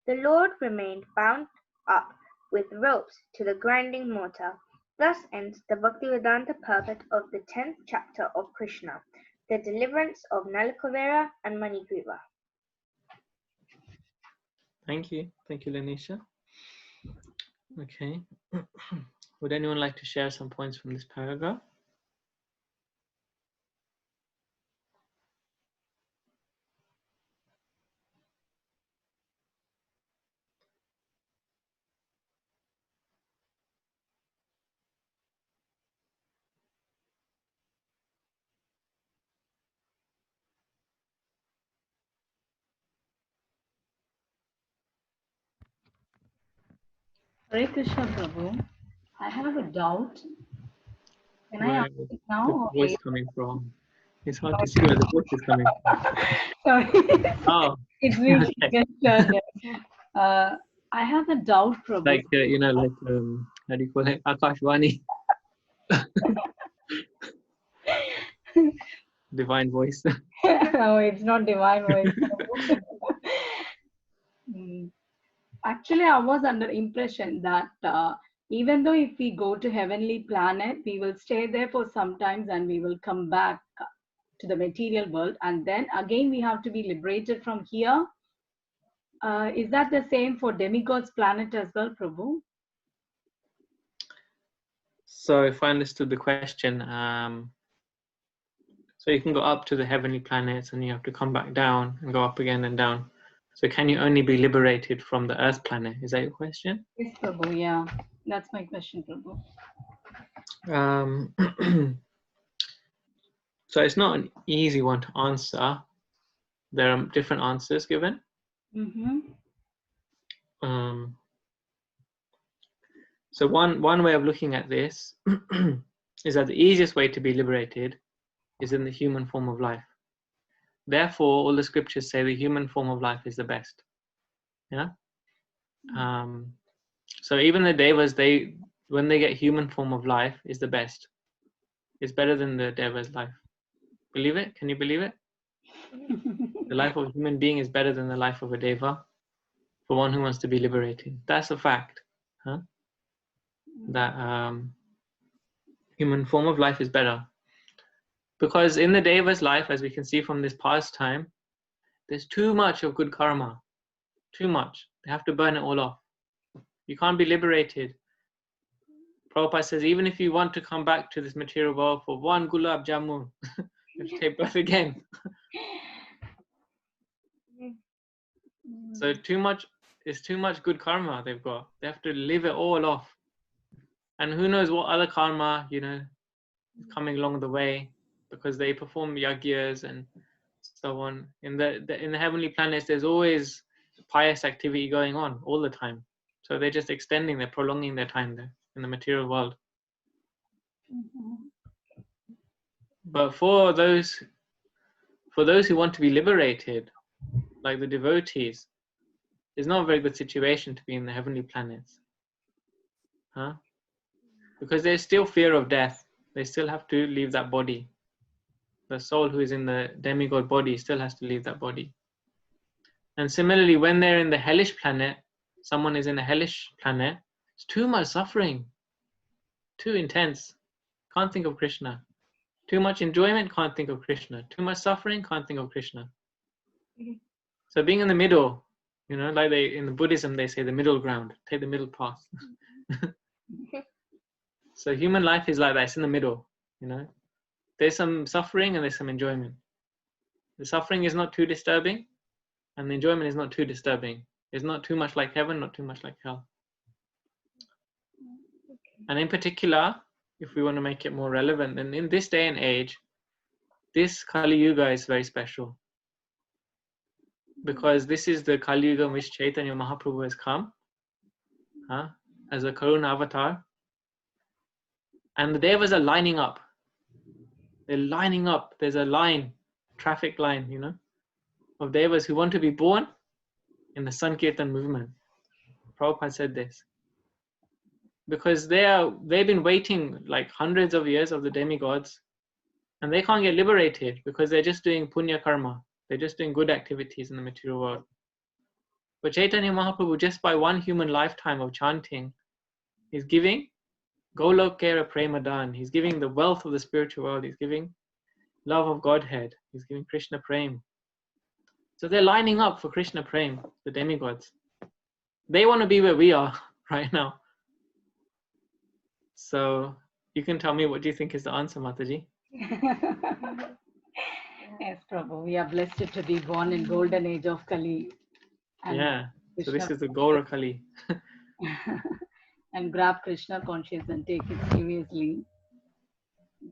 The Lord remained bound up with ropes to the grinding mortar. Thus ends the Bhaktivedanta purport of the 10th chapter of Krishna, the deliverance of Nalakuvera and Manigriva. Thank you, Lanisha. Okay. Would anyone like to share some points from this paragraph? Hare Krishna Prabhu, I have a doubt. Can I Where ask it now? the voice coming from? It's hard to see where the voice is coming from. Sorry. Oh, It's me. okay. I have a doubt, Prabhu. Like how do you call it? Akashvani. Divine voice. No, it's not divine voice. Actually, I was under impression that even though if we go to heavenly planet, we will stay there for some times and we will come back to the material world, and then again we have to be liberated from here. Is that the same for demigods planet as well, Prabhu? So if I understood the question, so you can go up to the heavenly planets and you have to come back down and go up again and down. So can you only be liberated from the Earth planet? Is that your question? Yes, Prabhu, yeah. That's my question, Prabhu. So it's not an easy one to answer. There are different answers given. So one way of looking at this is that the easiest way to be liberated is in the human form of life. Therefore, all the scriptures say the human form of life is the best. Yeah. So even the devas, when they get human form of life, is the best. It's better than the deva's life. Believe it? Can you believe it? The life of a human being is better than the life of a deva for one who wants to be liberated. That's a fact. Huh? That human form of life is better. Because in the deva's life, as we can see from this past time, there's too much of good karma. Too much. They have to burn it all off. You can't be liberated. Prabhupada says, even if you want to come back to this material world for one gulab jamun, you have to take birth again. So it's too much good karma they've got. They have to live it all off. And who knows what other karma, is coming along the way, because they perform yagyas and so on. In the heavenly planets, there's always pious activity going on all the time. So they're just they're prolonging their time there in the material world. But for those who want to be liberated, like the devotees, it's not a very good situation to be in the heavenly planets. Huh? Because there's still fear of death. They still have to leave that body. The soul who is in the demigod body still has to leave that body. And similarly, when they're in the hellish planet, someone is in a hellish planet, it's too much suffering, too intense, can't think of Krishna. Too much enjoyment, can't think of Krishna. Too much suffering, can't think of Krishna. So being in the middle, like in the Buddhism, they say the middle ground, take the middle path. So human life is like that, it's in the middle, There's some suffering and there's some enjoyment. The suffering is not too disturbing, and the enjoyment is not too disturbing. It's not too much like heaven, not too much like hell. And in particular, if we want to make it more relevant, then in this day and age, this Kali Yuga is very special. because this is the Kali Yuga in which Chaitanya Mahaprabhu has come as a Karuna avatar. And the Devas are lining up. They're lining up. There's a line, traffic line, you know, of Devas who want to be born in the Sankirtan movement. Prabhupada said this. Because they've been waiting like hundreds of years of the demigods, and they can't get liberated because they're just doing punya karma. They're just doing good activities in the material world. But Chaitanya Mahaprabhu, just by one human lifetime of chanting, is giving Golokera Premadan. He's giving the wealth of the spiritual world. He's giving love of Godhead. He's giving Krishna Prem. So they're lining up for Krishna Prem, the demigods. They want to be where we are right now. So you can tell me, what do you think is the answer, Mataji? Yes, Prabhu. We are blessed to be born in golden age of Kali. And Yeah. So this Krishna is the Gaura Kali. and grab Krishna conscious and take it seriously.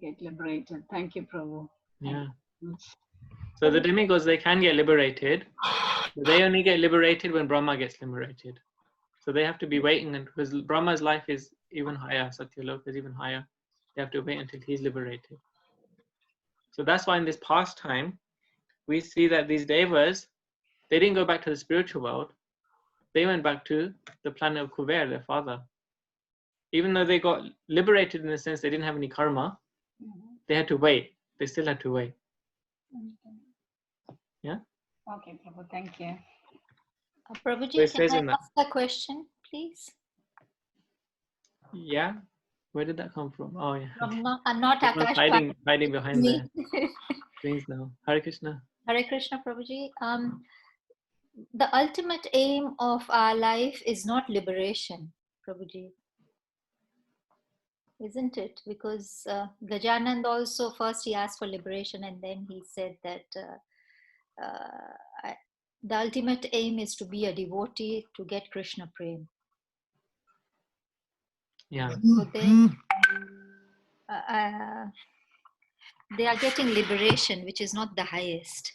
Get liberated. Thank you, Prabhu. Yeah. So the demigods, they can get liberated, but they only get liberated when Brahma gets liberated. So they have to be waiting, and because Brahma's life is even higher, Satyaloka is even higher, they have to wait until he's liberated. So that's why in this past time, we see that these devas, they didn't go back to the spiritual world. They went back to the planet of Kuber, their father. Even though they got liberated in the sense they didn't have any karma, they had to wait. They still had to wait. Yeah? Okay, Prabhu. Thank you. Prabhuji, can I ask a question, please? Yeah? Where did that come from? Oh, yeah. I'm not Akash. Hiding behind the screens now. Hare Krishna. Hare Krishna, Prabhuji. The ultimate aim of our life is not liberation, Prabhuji. Isn't it? Because Gajanand also first he asked for liberation, and then he said that the ultimate aim is to be a devotee to get Krishna Prem. Yeah. So then they are getting liberation, which is not the highest.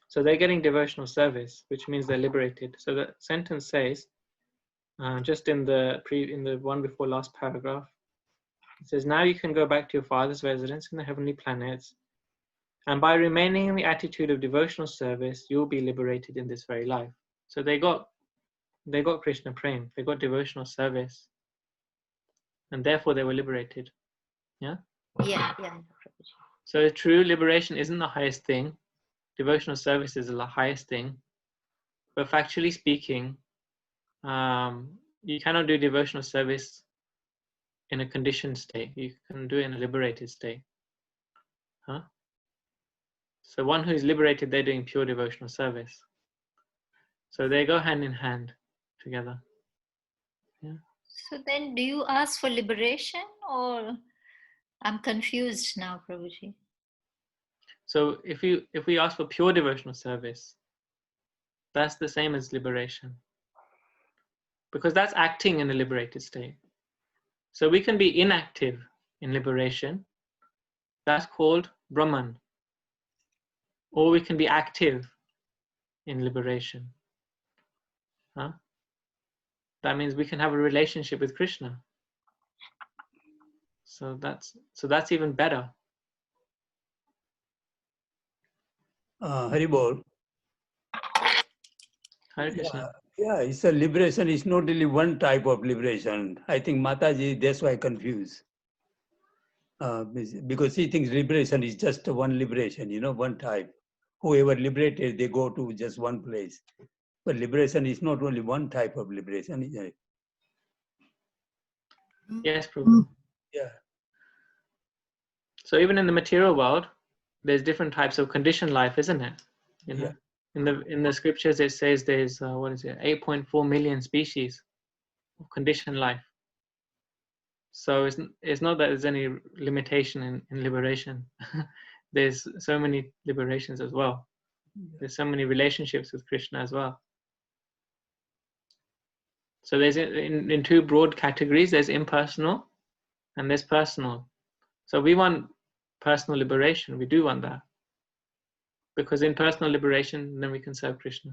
So they're getting devotional service, which means they're liberated. So the sentence says, just in the one before last paragraph, it says, now you can go back to your father's residence in the heavenly planets, and by remaining in the attitude of devotional service, you'll be liberated in this very life. So they got Krishna Prem, they got devotional service, and therefore they were liberated. Yeah? Yeah. So true liberation isn't the highest thing. Devotional service is the highest thing. But factually speaking, you cannot do devotional service in a conditioned state. You can do it in a liberated state. So one who is liberated, they're doing pure devotional service. So they go hand in hand together. Yeah. So then do you ask for liberation, or I'm confused now, Prabhuji? So if we ask for pure devotional service, that's the same as liberation. Because that's acting in a liberated state. So we can be inactive in liberation. That's called Brahman. Or we can be active in liberation. That means we can have a relationship with Krishna. So that's even better. Haribol. Hare Krishna. Yeah, it's a liberation. It's not really one type of liberation. I think Mataji, that's why confused. Because he thinks liberation is just one liberation, one type. Whoever liberated, they go to just one place. But liberation is not only one type of liberation, is it? Yes, Prabhu. Yeah. So even in the material world, there's different types of conditioned life, isn't it? Yeah. In the scriptures, it says there's 8.4 million species of conditioned life. So it's not that there's any limitation in liberation. There's so many liberations as well. There's so many relationships with Krishna as well. So there's in two broad categories. There's impersonal and there's personal. So we want personal liberation. We do want that. because in personal liberation, then we can serve Krishna.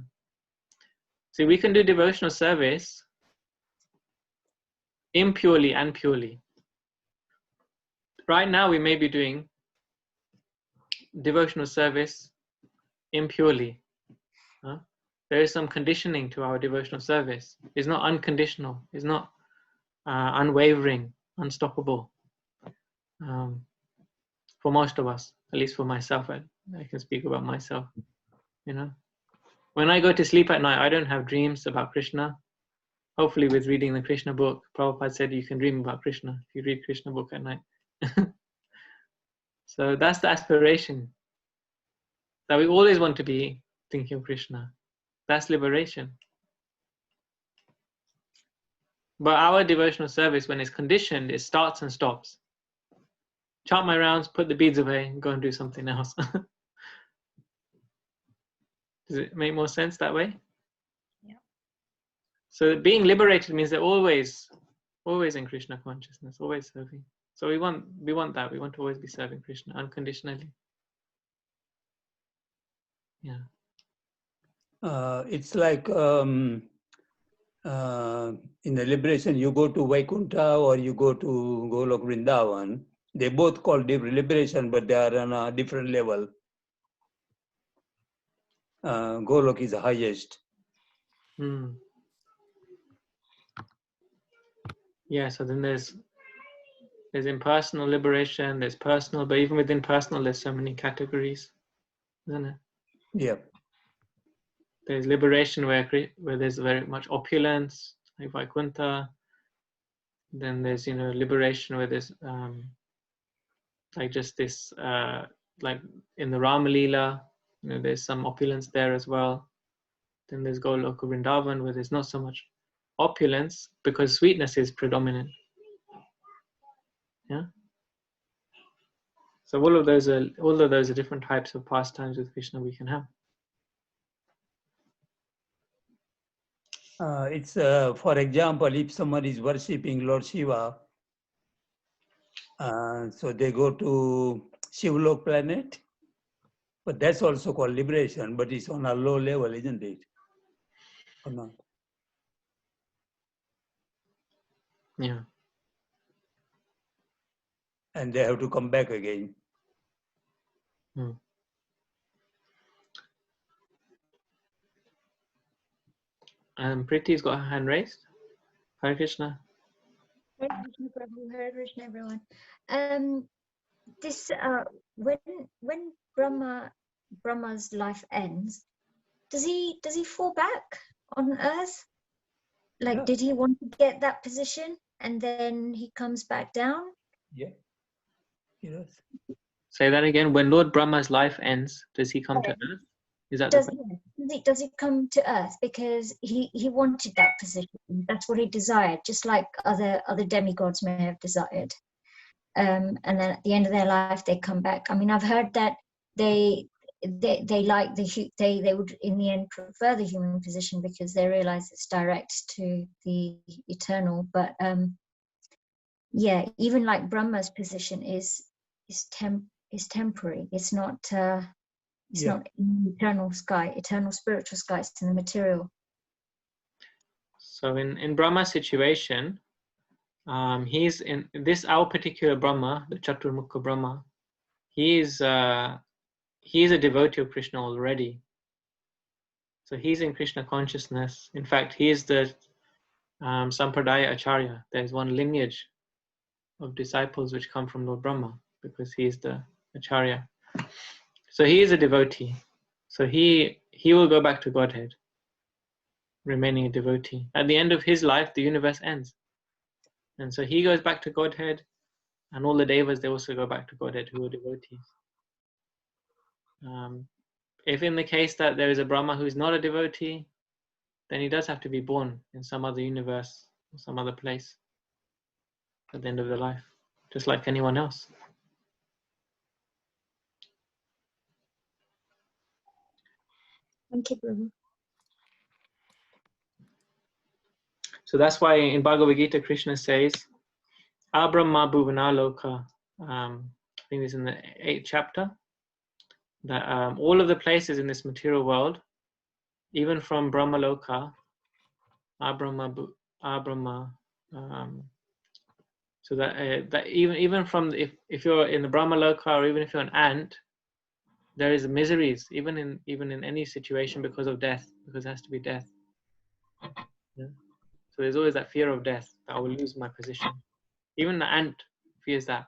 See, we can do devotional service impurely and purely. Right now, we may be doing devotional service impurely. There is some conditioning to our devotional service. It's not unconditional. It's not unwavering, unstoppable. For most of us, at least for myself, I can speak about myself. You know, when I go to sleep at night, I don't have dreams about Krishna. Hopefully, with reading the Krishna book, Prabhupada said you can dream about Krishna if you read Krishna book at night. So that's the aspiration, that we always want to be thinking of Krishna. That's liberation. But our devotional service, when it's conditioned, it starts and stops. Chant my rounds, put the beads away, and go and do something else. Does it make more sense that way? Yeah. So being liberated means they're always in Krishna consciousness, always serving. So we want that. We want to always be serving Krishna unconditionally. Yeah. It's like in the liberation, you go to Vaikuntha or you go to Golok Vrindavan. They both call liberation, but they are on a different level. Golok is the highest. Yeah, so then there's impersonal liberation, there's personal, but even within personal, there's so many categories, isn't it? Yeah. There's liberation where there's very much opulence, like Vaikuntha. Then there's, liberation where there's like just this, like in the Rama Leela, there's some opulence there as well. Then there's Goloka Vrindavan where there's not so much opulence because sweetness is predominant. Yeah. So all of those are different types of pastimes with Krishna we can have. It's for example, if someone is worshipping Lord Shiva, so they go to Shivlok planet, but that's also called liberation, but it's on a low level, isn't it? Or not? Yeah. And they have to come back again. Priti's got her hand raised. Hare Krishna. Hare Krishna, Prabhu. Hare Krishna, everyone. This when Brahma's life ends, does he fall back on Earth? Like, Yeah. did he want to get that position and then he comes back down? Yeah. Yes. Say that again. When Lord Brahma's life ends, does he come to earth? Is that Does he come to Earth because he wanted that position? That's what he desired, just like other demigods may have desired. And then at the end of their life, they come back. I mean, I've heard that they like they would in the end prefer the human position because they realize it's direct to the eternal. But yeah, even like Brahma's position is temporary. It's not. It's not in the eternal sky, eternal spiritual sky. It's in the material. So in Brahma's situation, he's in this our particular Brahma, the Chaturmukha Brahma. He is a devotee of Krishna already. So he's in Krishna consciousness. In fact, he is the Sampradaya Acharya. There's one lineage of disciples which come from Lord Brahma because he is the Acharya. So he is a devotee. So he will go back to Godhead, remaining a devotee. At the end of his life, the universe ends. And so he goes back to Godhead, and all the devas, they also go back to Godhead who are devotees. If in the case that there is a Brahma who is not a devotee, then he does have to be born in some other universe, or some other place at the end of their life, just like anyone else. Thank you, Prabhu. So that's why in Bhagavad Gita, Krishna says, Abrahma Bhuvana Loka. I think it's in the 8th chapter. that all of the places in this material world, even from Brahmaloka, Abrahma, so that even from if you're in the Brahmaloka, or even if you're an ant, there is miseries even in any situation because of death, because it has to be death. Yeah? So there's always that fear of death, that I will lose my position. Even the ant fears that.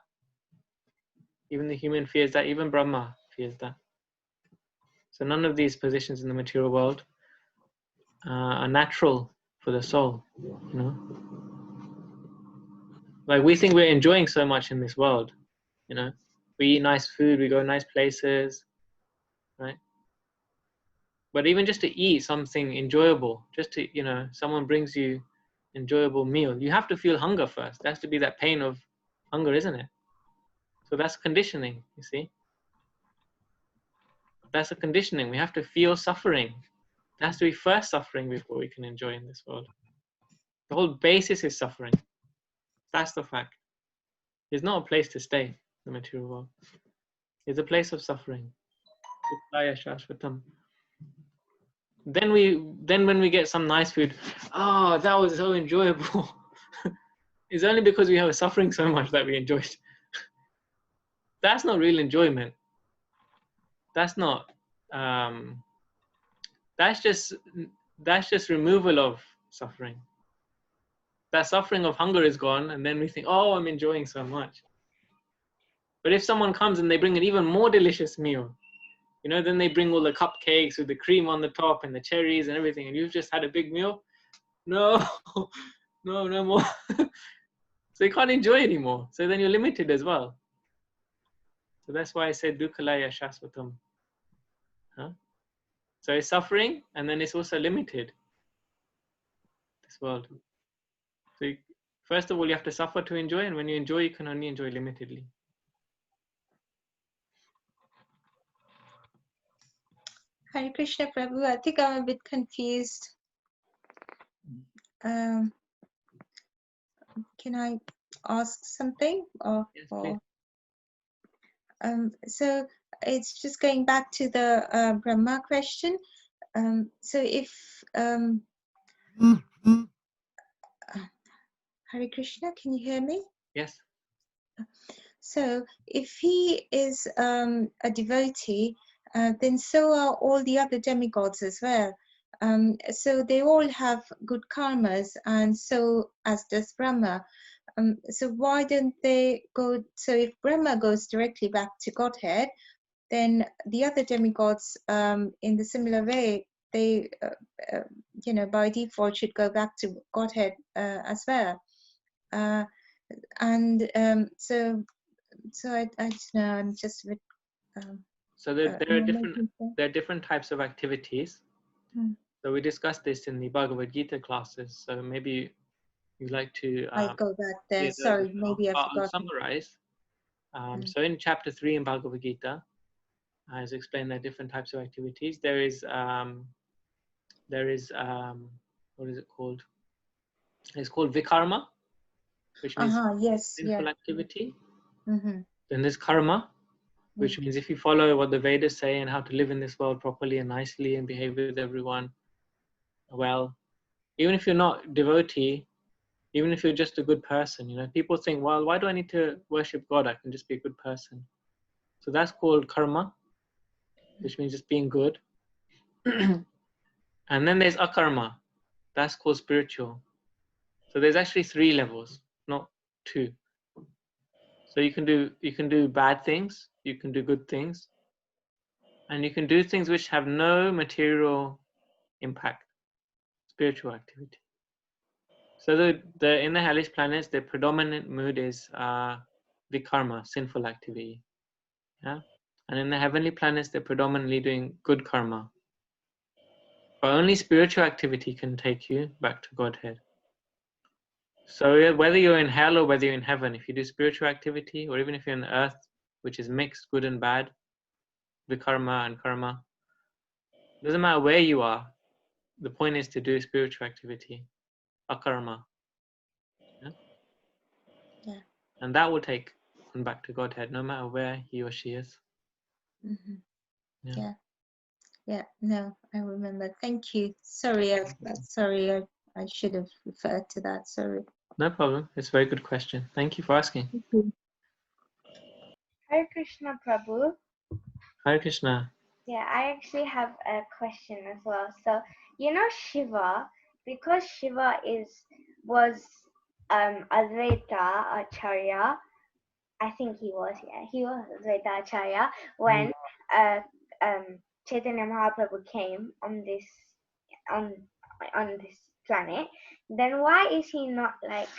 Even the human fears that. Even Brahma fears that. So none of these positions in the material world are natural for the soul, you know. Like we think we're enjoying so much in this world, you know. We eat nice food, we go nice places, right? But even just to eat something enjoyable, just to, you know, someone brings you enjoyable meal, you have to feel hunger first. There has to be that pain of hunger, isn't it? So that's conditioning, you see. That's a conditioning. We have to feel suffering. There has to be first suffering before we can enjoy in this world. The whole basis is suffering. That's the fact. It's not a place to stay, the material world. It's a place of suffering. Then when we get some nice food, oh, that was so enjoyable. It's only because we have suffering so much that we enjoy it. That's not real enjoyment. That's not. That's just removal of suffering. That suffering of hunger is gone, and then we think, oh, I'm enjoying so much. But if someone comes and they bring an even more delicious meal, you know, then they bring all the cupcakes with the cream on the top and the cherries and everything, and you've just had a big meal. No, no more. So you can't enjoy anymore. So then you're limited as well. So that's why I said dukhalaya shasvatam. Huh? So it's suffering, and then it's also limited. This world. So first of all, you have to suffer to enjoy, and when you enjoy, you can only enjoy limitedly. Hare Krishna Prabhu, I think I'm a bit confused. Can I ask something? Yes, please. So it's just going back to the Brahma question. So if Hare Krishna, can you hear me? Yes. So if he is a devotee, then so are all the other demigods as well. So they all have good karmas, and so as does Brahma. So why don't they go? So if Brahma goes directly back to Godhead, then the other demigods, in the similar way, they, you know, by default should go back to Godhead as well. So I don't know. I'm just a bit. So there are different types of activities. So we discussed this in the Bhagavad Gita classes. So maybe you'd like to. I go back there. Sorry, maybe I forgot. I'll summarize. So in chapter 3 in Bhagavad Gita, as explained, there are different types of activities. There is what is it called? It's called vikarma, which means sinful activity. Then there's karma, which means if you follow what the Vedas say and how to live in this world properly and nicely and behave with everyone well, even if you're not devotee, even if you're just a good person, you know, people think, well, why do I need to worship God? I can just be a good person. So that's called karma, which means just being good. And then there's akarma, that's called spiritual. So there's actually 3 levels, not 2. So you can do bad things, you can do good things, and you can do things which have no material impact, spiritual activity. So the in the hellish planets, the predominant mood is vikarma, sinful activity. Yeah, and in the heavenly planets, they're predominantly doing good karma. But only spiritual activity can take you back to Godhead. So whether you're in hell or whether you're in heaven, if you do spiritual activity, or even if you're in the earth, which is mixed, good and bad, vikarma and karma, doesn't matter where you are. The point is to do spiritual activity, akarma. Yeah? And that will take one back to Godhead, no matter where he or she is. Yeah, no, I remember. Thank you. Sorry, I should have referred to that. Sorry. No problem. It's a very good question. Thank you for asking. Hare Krishna Prabhu. Hare Krishna. Yeah, I actually have a question as well. So, you know Shiva, because Shiva was Advaita Acharya, I think he was Advaita Acharya when Chaitanya Mahaprabhu came on this planet. Then why is he not like?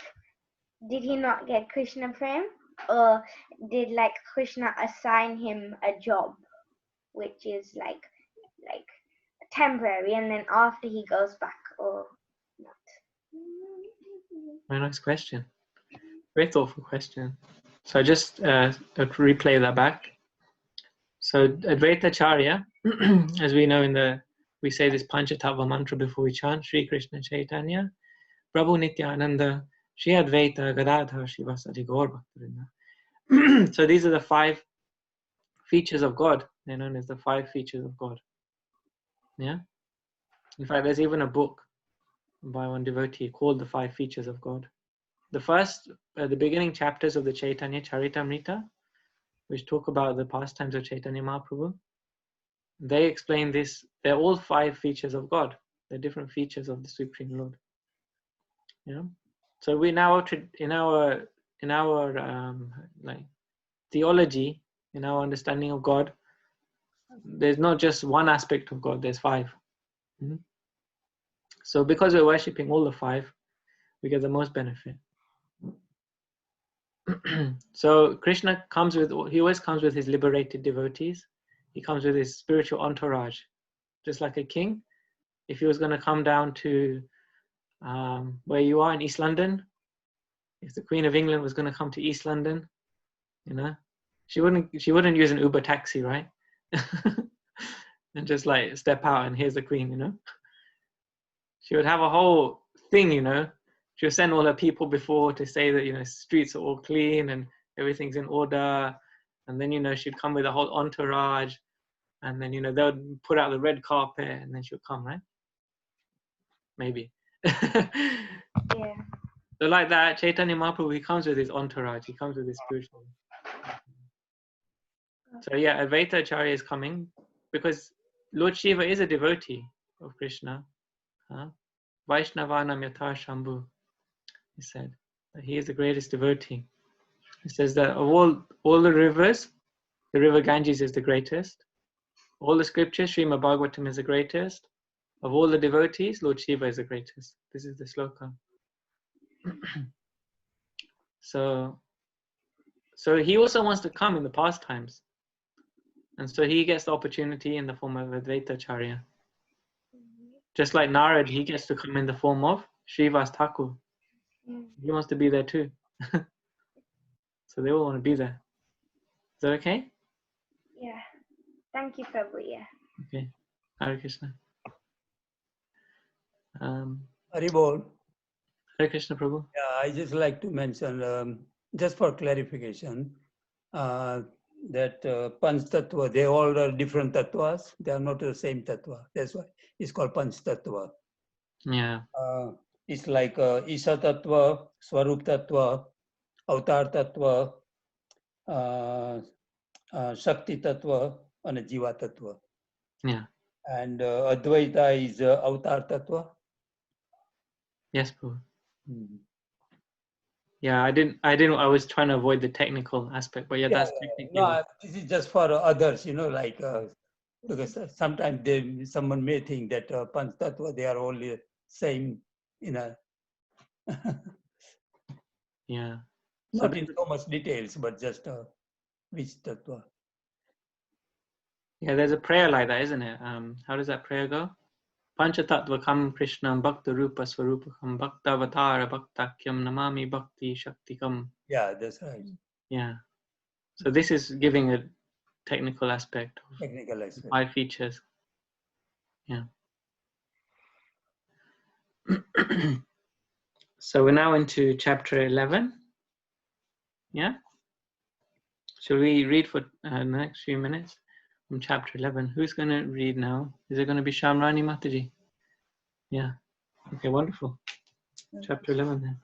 Did he not get Krishna Prem, or did like Krishna assign him a job, which is like temporary, and then after he goes back, or not? Very nice question. Very thoughtful question. So just replay that back. So Advaita Acharya, as we know we say this Panchatattva mantra before we chant, Sri Krishna Chaitanya, Prabhu Nityananda, Sri Advaita Gadadhar Shivasati Gaur Bhaktivinoda. So these are the 5 features of God. They're known as the 5 features of God. Yeah. In fact, there's even a book by one devotee called The 5 Features of God. The first, the beginning chapters of the Chaitanya Charitamrita, which talk about the pastimes of Chaitanya Mahaprabhu, they explain this. They're all 5 features of God. They're different features of the Supreme Lord. You know, so we now in our like theology, in our understanding of God, there's not just one aspect of God. There's 5. Mm-hmm. So because we're worshipping all the 5, we get the most benefit. So Krishna always comes with his liberated devotees. He comes with his spiritual entourage, just like a king. If he was going to come down to where you are in East London, if the Queen of England was going to come to East London, you know, she wouldn't use an Uber taxi, right? And just like step out and here's the Queen, you know. She would have a whole thing, you know. She would send all her people before to say that, you know, streets are all clean and everything's in order. And then, you know, she'd come with a whole entourage. And then, you know, they would put out the red carpet and then she'll come, right? Maybe. Yeah. So like that, Chaitanya Mahaprabhu, he comes with his entourage. He comes with his spiritual. So yeah, Advaita Acharya is coming because Lord Shiva is a devotee of Krishna. Vaishnavanam Yatha Shambhu, he said. That he is the greatest devotee. He says that of all the rivers, the river Ganges is the greatest. All the scriptures, Srimad Bhagavatam is the greatest. Of all the devotees, Lord Shiva is the greatest. This is the sloka. So he also wants to come in the pastimes. And so he gets the opportunity in the form of Advaita Acharya. Just like Narad, he gets to come in the form of Srivas Thakur. He wants to be there too. So they all want to be there. Is that okay? Yeah. Thank you, Prabhu. Yeah. Okay. Hare Krishna. Haribol. Hare Krishna Prabhu. Yeah, I just like to mention, just for clarification, that Panch Tattva, they all are different tattvas. They are not the same tattva. That's why it's called Panch Tattva. Yeah. It's like Isha Tattva, Swarup Tattva, Avatar Tattva, Shakti Tattva, and Jiva Tattva. Yeah. And Advaita is Avatar Tattva. Yes, Prabhu. Yeah, I was trying to avoid the technical aspect, but yeah, that's technically. No, this is just for others, you know, like, because sometimes someone may think that Panch Tattva, they are all same, you know. Yeah. Not in so much details, but just which Tattva. Yeah, there's a prayer like that, isn't it? How does that prayer go? Panchatattva Krishnam Bhakta Rupa Swarupakam Bhakta Avatara Bhaktakyam Namami Bhakti Shaktikam. Yeah, that's right. Yeah. So this is giving a technical aspect of technical aspect. 5 features. Yeah. So we're now into chapter 11. Yeah. Shall we read for the next few minutes? from chapter 11. Who's going to read now? Is it going to be Shamrani Mataji? Yeah. Okay, wonderful. Chapter 11 then.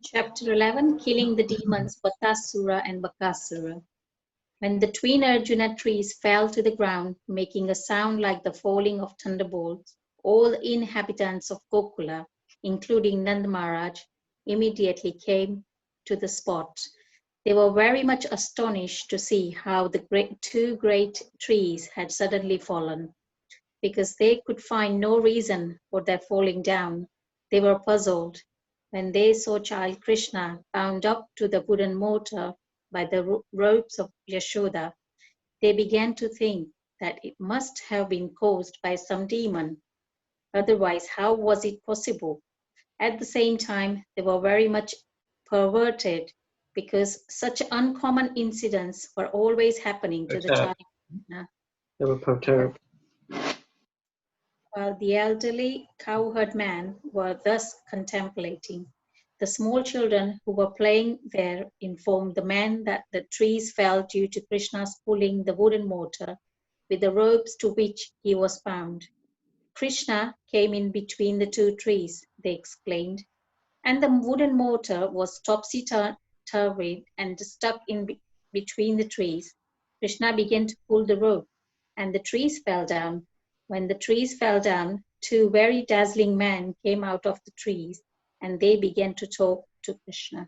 Chapter 11, Killing the Demons, Vatasura and Bakasura. When the twin Arjuna trees fell to the ground, making a sound like the falling of thunderbolts, all the inhabitants of Gokula, including Nand Maharaj, immediately came to the spot. They were very much astonished to see how the two great trees had suddenly fallen. Because they could find no reason for their falling down, they were puzzled when they saw child Krishna bound up to the wooden mortar by the ropes of Yashoda. They began to think that it must have been caused by some demon. Otherwise, how was it possible? At the same time, they were very much perverted because such uncommon incidents were always happening to the child. They were perturbed. While the elderly cowherd men were thus contemplating, the small children who were playing there informed the men that the trees fell due to Krishna's pulling the wooden mortar with the ropes to which he was bound. Krishna came in between the two trees, they explained, and the wooden mortar was topsy-turvy and stuck in between the trees. Krishna began to pull the rope, and the trees fell down. When the trees fell down, two very dazzling men came out of the trees, and they began to talk to Krishna.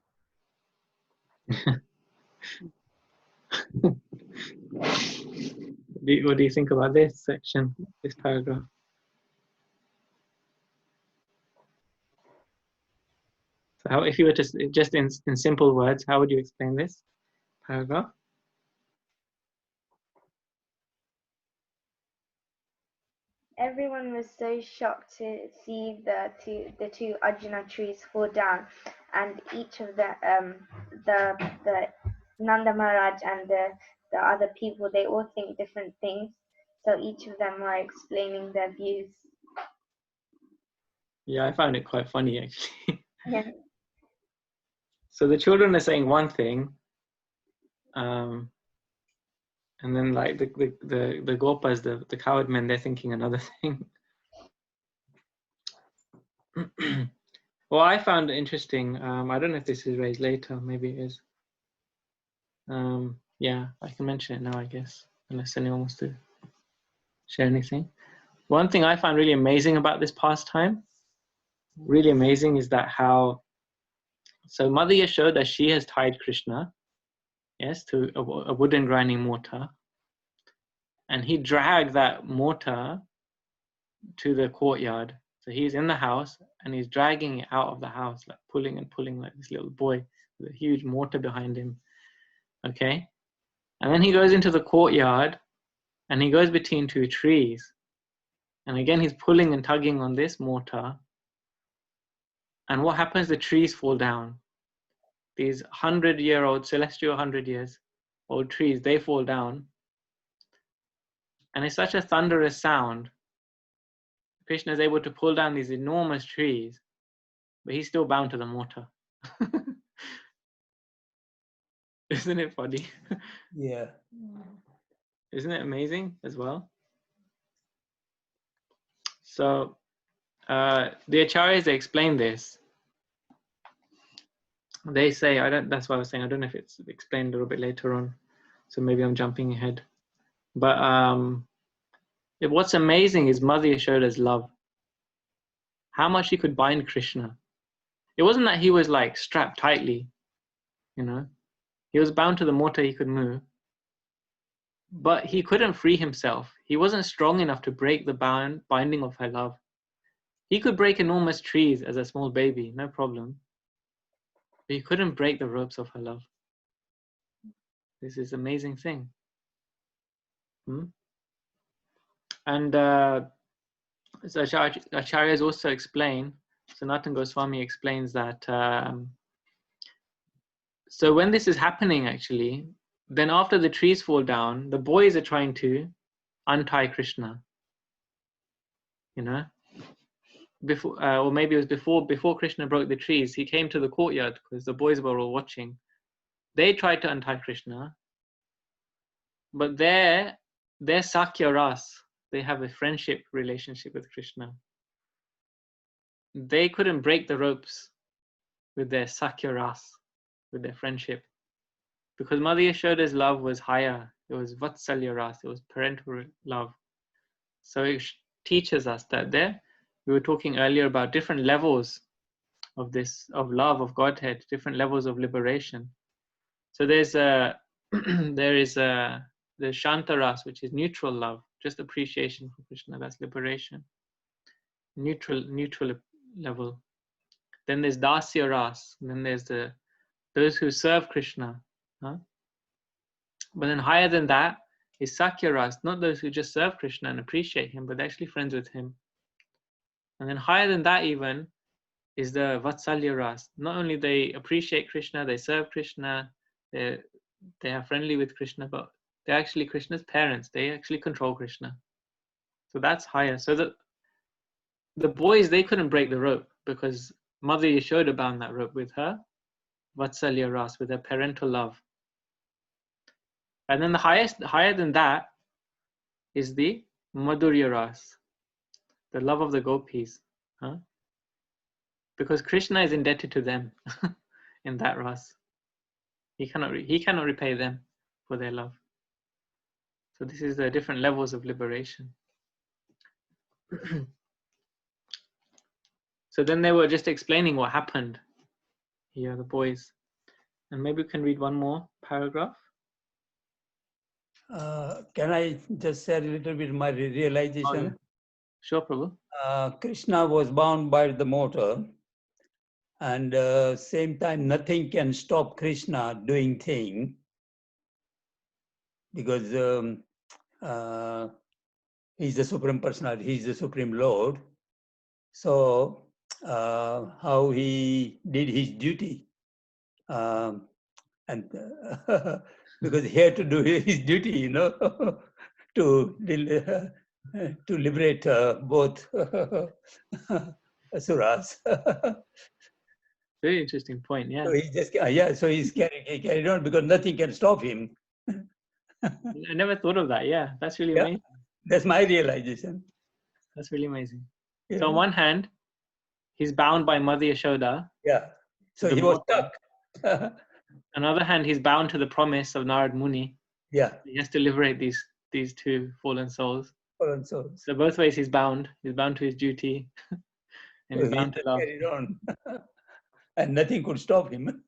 What do you think about this section, this paragraph? So how, if you were to, just in simple words, how would you explain this paragraph? Everyone was so shocked to see the two Arjuna trees fall down, and each of the Nanda Maharaj and the other people, they all think different things. So each of them were explaining their views. Yeah, I found it quite funny actually. Yeah. So the children are saying one thing, and then like the gopas, the coward men, they're thinking another thing. Well, I found it interesting. I don't know if this is raised later. Maybe it is. Yeah, I can mention it now, I guess, unless anyone wants to share anything. One thing I found really amazing about this pastime, really amazing, is that how, so Mother Yashoda, she has tied Krishna, yes, to a wooden grinding mortar, and he dragged that mortar to the courtyard. So he's in the house and he's dragging it out of the house, like pulling and pulling like this little boy with a huge mortar behind him. Okay. And then he goes into the courtyard and he goes between two trees. And again, he's pulling and tugging on this mortar. And what happens? The trees fall down. These 100-year-old, celestial 100 years old trees, they fall down. And it's such a thunderous sound. Krishna is able to pull down these enormous trees, but he's still bound to the mortar. Isn't it funny? Yeah. Isn't it amazing as well? So the acharyas, they explain this. They say, that's what I was saying, I don't know if it's explained a little bit later on, so maybe I'm jumping ahead. But what's amazing is Mother Yashoda's love. How much she could bind Krishna. It wasn't that he was like strapped tightly, you know. He was bound to the mortar, he could move. But he couldn't free himself. He wasn't strong enough to break the binding of her love. He could break enormous trees as a small baby, no problem. But he couldn't break the ropes of her love. This is an amazing thing. And so Acharyas also explain, Sanatana Goswami explains that, so when this is happening actually, then after the trees fall down, the boys are trying to untie Krishna, you know, before, or maybe it was before Krishna broke the trees, he came to the courtyard because the boys were all watching. They tried to untie Krishna, but there They're Sakya Ras. They have a friendship relationship with Krishna. They couldn't break the ropes with their Sakya Ras, with their friendship. Because Mother Yashoda's love was higher. It was Vatsalya Ras, it was parental love. So it teaches us that there, we were talking earlier about different levels of this, of love, of Godhead, different levels of liberation. So there's the Shanta Ras, which is neutral love, just appreciation for Krishna, that's liberation. Neutral level. Then there's Dasya Ras, and then there's those who serve Krishna. Huh? But then higher than that is Sakya Ras, not those who just serve Krishna and appreciate him, but they're actually friends with him. And then higher than that even is the Vatsalya Ras. Not only they appreciate Krishna, they serve Krishna, they are friendly with Krishna, but they're actually Krishna's parents. They actually control Krishna. So that's higher. So the boys, they couldn't break the rope because Mother Yashoda bound that rope with her Vatsalya Ras, with her parental love. And then higher than that is the Madhurya Ras, the love of the gopis. Huh? Because Krishna is indebted to them in that Ras. He cannot repay them for their love. So this is the different levels of liberation. So then they were just explaining what happened here, the boys. And maybe we can read one more paragraph. Can I just share a little bit my realization? Oh, yeah. Sure, Prabhu. Krishna was bound by the motor, and same time nothing can stop Krishna doing thing, because he's the Supreme Personality, he's the Supreme Lord. So how he did his duty, and because he had to do his duty, you know, to liberate both asuras. Very interesting point. Yeah. So he just so he carried on because nothing can stop him. I never thought of that. Yeah, that's really amazing. That's my realization. That's really amazing. Yeah. So on one hand, he's bound by Mother Yashoda. Yeah. So he was stuck. On the other hand, he's bound to the promise of Narad Muni. Yeah. He has to liberate these two fallen souls. Fallen souls. So both ways he's bound. He's bound to his duty. And he's bound to love. Carried on. And nothing could stop him.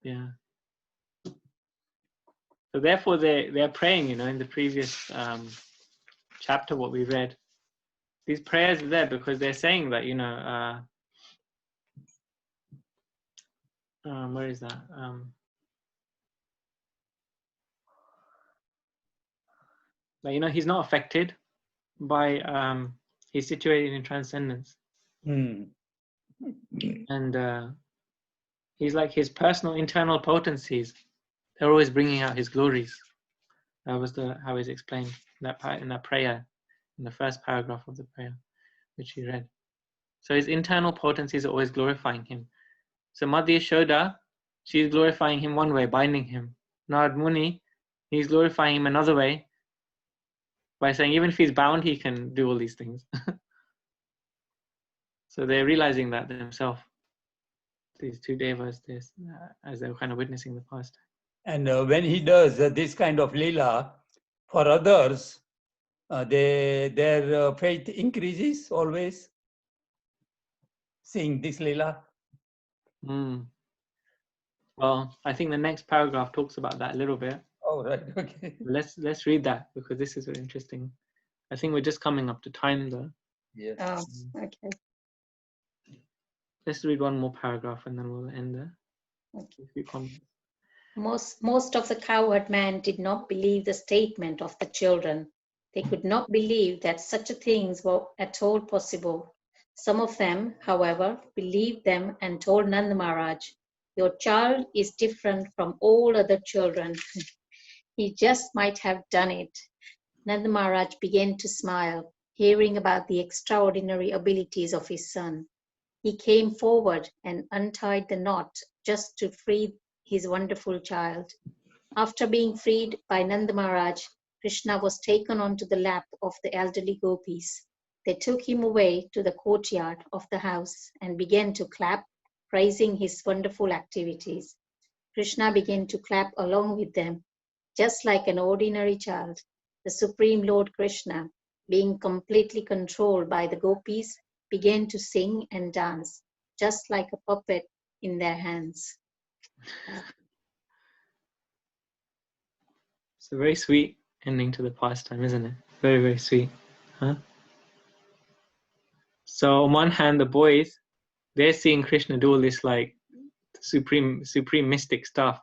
Yeah. So therefore they're praying, you know, in the previous chapter what we read. These prayers are there because they're saying that, you know, where is that? Like, you know, he's not affected by, he's situated in transcendence. And he's like his personal internal potencies. They're always bringing out his glories. That was how it's explained in that prayer, in the first paragraph of the prayer, which he read. So his internal potencies are always glorifying him. So Mother Yashoda, she's glorifying him one way, binding him. Narad Muni, he's glorifying him another way by saying even if he's bound, he can do all these things. So they're realizing that themselves. These two devas, as they were kind of witnessing the past. And when he does this kind of lila for others, their faith increases always. Seeing this lila. Well, I think the next paragraph talks about that a little bit. Oh, right. Okay. Let's read that because this is very interesting. I think we're just coming up to time though. Yeah. Oh, okay. Let's read one more paragraph and then we'll end there. Okay. A few comments. Most of the cowherd men did not believe the statement of the children. They could not believe that such a things were at all possible. Some of them, however, believed them and told Nanda Maharaj, "Your child is different from all other children. He just might have done it." Nanda Maharaj began to smile, hearing about the extraordinary abilities of his son. He came forward and untied the knot just to free his wonderful child. After being freed by Nanda Maharaj, Krishna was taken onto the lap of the elderly gopis. They took him away to the courtyard of the house and began to clap, praising his wonderful activities. Krishna began to clap along with them, just like an ordinary child. The Supreme Lord Krishna, being completely controlled by the gopis, began to sing and dance, just like a puppet in their hands. It's a very sweet ending to the pastime, isn't it? Very, very sweet. Huh? So on one hand, the boys, they're seeing Krishna do all this like supreme mystic stuff.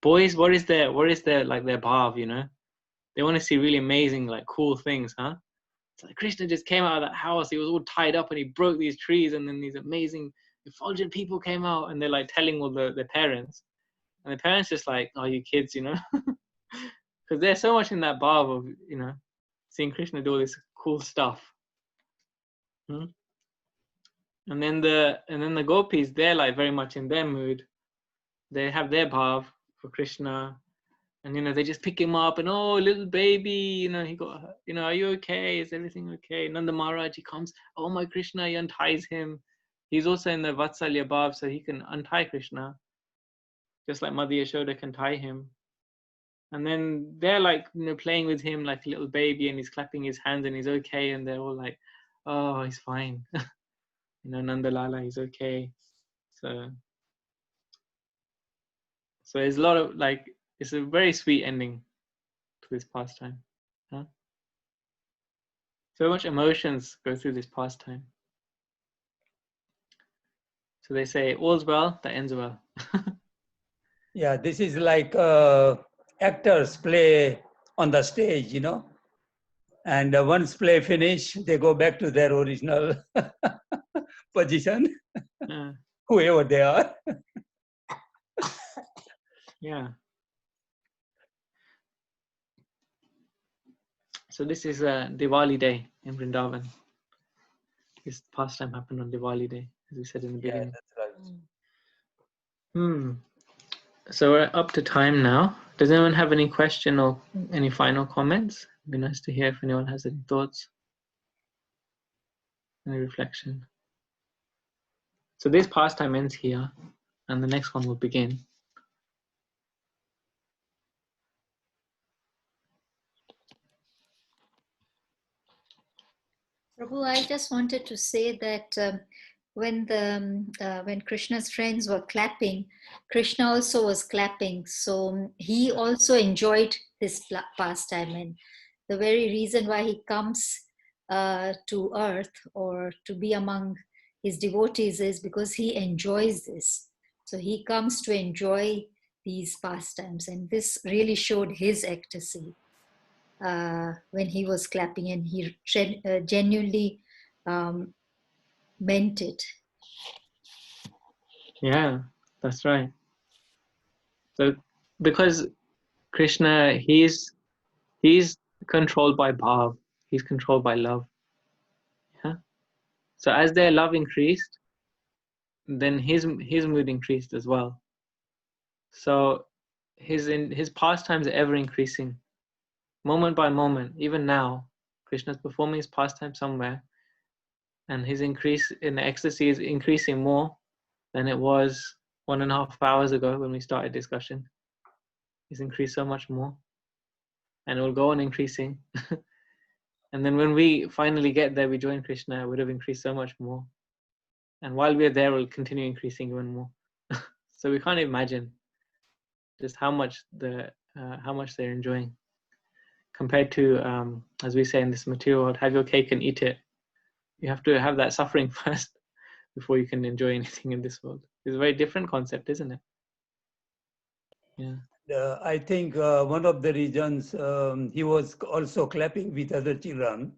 Boys, what is their like their bhav, you know? They want to see really amazing, like cool things, huh? It's like Krishna just came out of that house, he was all tied up and he broke these trees, and then these amazing effulgent people came out and they're like telling all their parents. And the parents just like, oh, you kids, you know? Because they're so much in that bhav of, you know, seeing Krishna do all this cool stuff. Hmm? And then the gopis, they're like very much in their mood. They have their bhav for Krishna, and you know they just pick him up and, oh, little baby, you know, he got, you know, are you okay? Is everything okay? Nanda Maharaj, he comes, oh my Krishna, he unties him. He's also in the Vatsalya bhav, so he can untie Krishna, just like Mother Yashoda can tie him. And then they're like, you know, playing with him like a little baby, and he's clapping his hands and he's okay, and they're all like, oh, he's fine. You know, Nanda Lala, he's okay. So there's a lot of like, it's a very sweet ending to this pastime. Huh? So much emotions go through this pastime. So they say, all's well that ends well. Yeah, this is like actors play on the stage, you know, and once play finish, they go back to their original position, Yeah. whoever they are. Yeah. So this is Diwali day in Vrindavan. This pastime happened on Diwali day, as we said in the beginning. That's right. So we're up to time now. Does anyone have any question or any final comments? It'd be nice to hear if anyone has any thoughts, any reflection. So this pastime ends here, and the next one will begin. Prabhu, I just wanted to say that when Krishna's friends were clapping, Krishna also was clapping. So he also enjoyed this pastime, and the very reason why he comes to earth or to be among his devotees is because he enjoys this. So he comes to enjoy these pastimes, and this really showed his ecstasy. When he was clapping, and he genuinely meant it. Yeah, that's right. So because Krishna, he's controlled by bhav, he's controlled by love. Yeah. So as their love increased, then his mood increased as well. So his pastimes are ever increasing, moment by moment. Even now, Krishna's performing his pastime somewhere, and his increase in the ecstasy is increasing more than it was 1.5 hours ago when we started discussion. It's increased so much more, and it will go on increasing. And then when we finally get there, we join Krishna, it would have increased so much more. And while we're there, we'll continue increasing even more. So we can't imagine just how much they're enjoying, compared to, as we say in this material world, have your cake and eat it. You have to have that suffering first before you can enjoy anything in this world. It's a very different concept, isn't it? Yeah. I think one of the reasons he was also clapping with other children,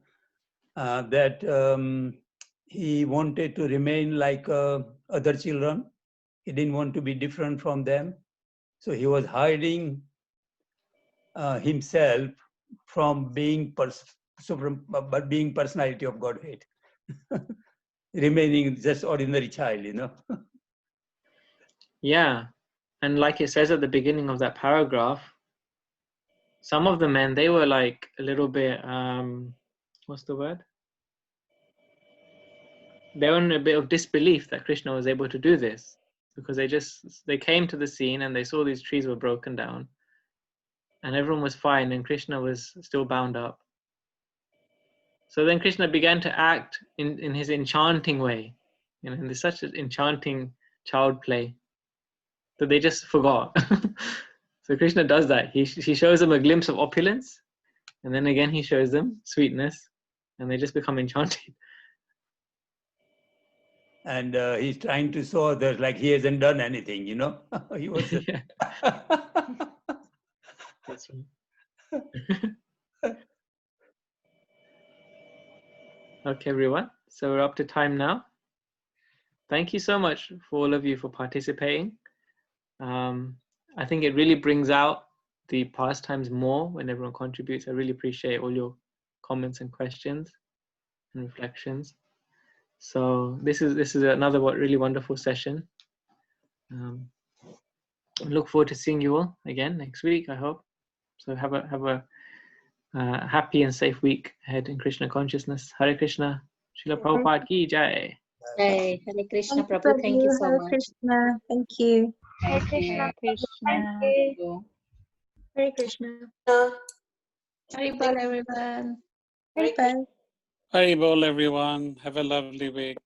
that he wanted to remain like other children. He didn't want to be different from them. So he was hiding himself from being being personality of Godhead, remaining just ordinary child, you know. Yeah. And like it says at the beginning of that paragraph, some of the men, they were like a little bit, what's the word? They were in a bit of disbelief that Krishna was able to do this, because they came to the scene and they saw these trees were broken down and everyone was fine and Krishna was still bound up. So then Krishna began to act in his enchanting way, in this such an enchanting child play that they just forgot. So Krishna does that. He shows them a glimpse of opulence, and then again he shows them sweetness, and they just become enchanted. And he's trying to show others like he hasn't done anything, you know. He was. Yeah. That's right. Okay, everyone. So we're up to time now. Thank you so much for all of you for participating. I think it really brings out the pastimes more when everyone contributes. I really appreciate all your comments and questions and reflections. So this is another really wonderful session. I look forward to seeing you all again next week, I hope. So have a happy and safe week ahead in Krishna consciousness. Hare Krishna. Srila Prabhupada ki jai. Hey, Hare Krishna, Thank you, Prabhu. Thank you so Hare much. Krishna. Thank you. Hare Krishna. Thank you. Hare Krishna. Haribol, everyone. Haribol. Haribol, everyone. Have a lovely week.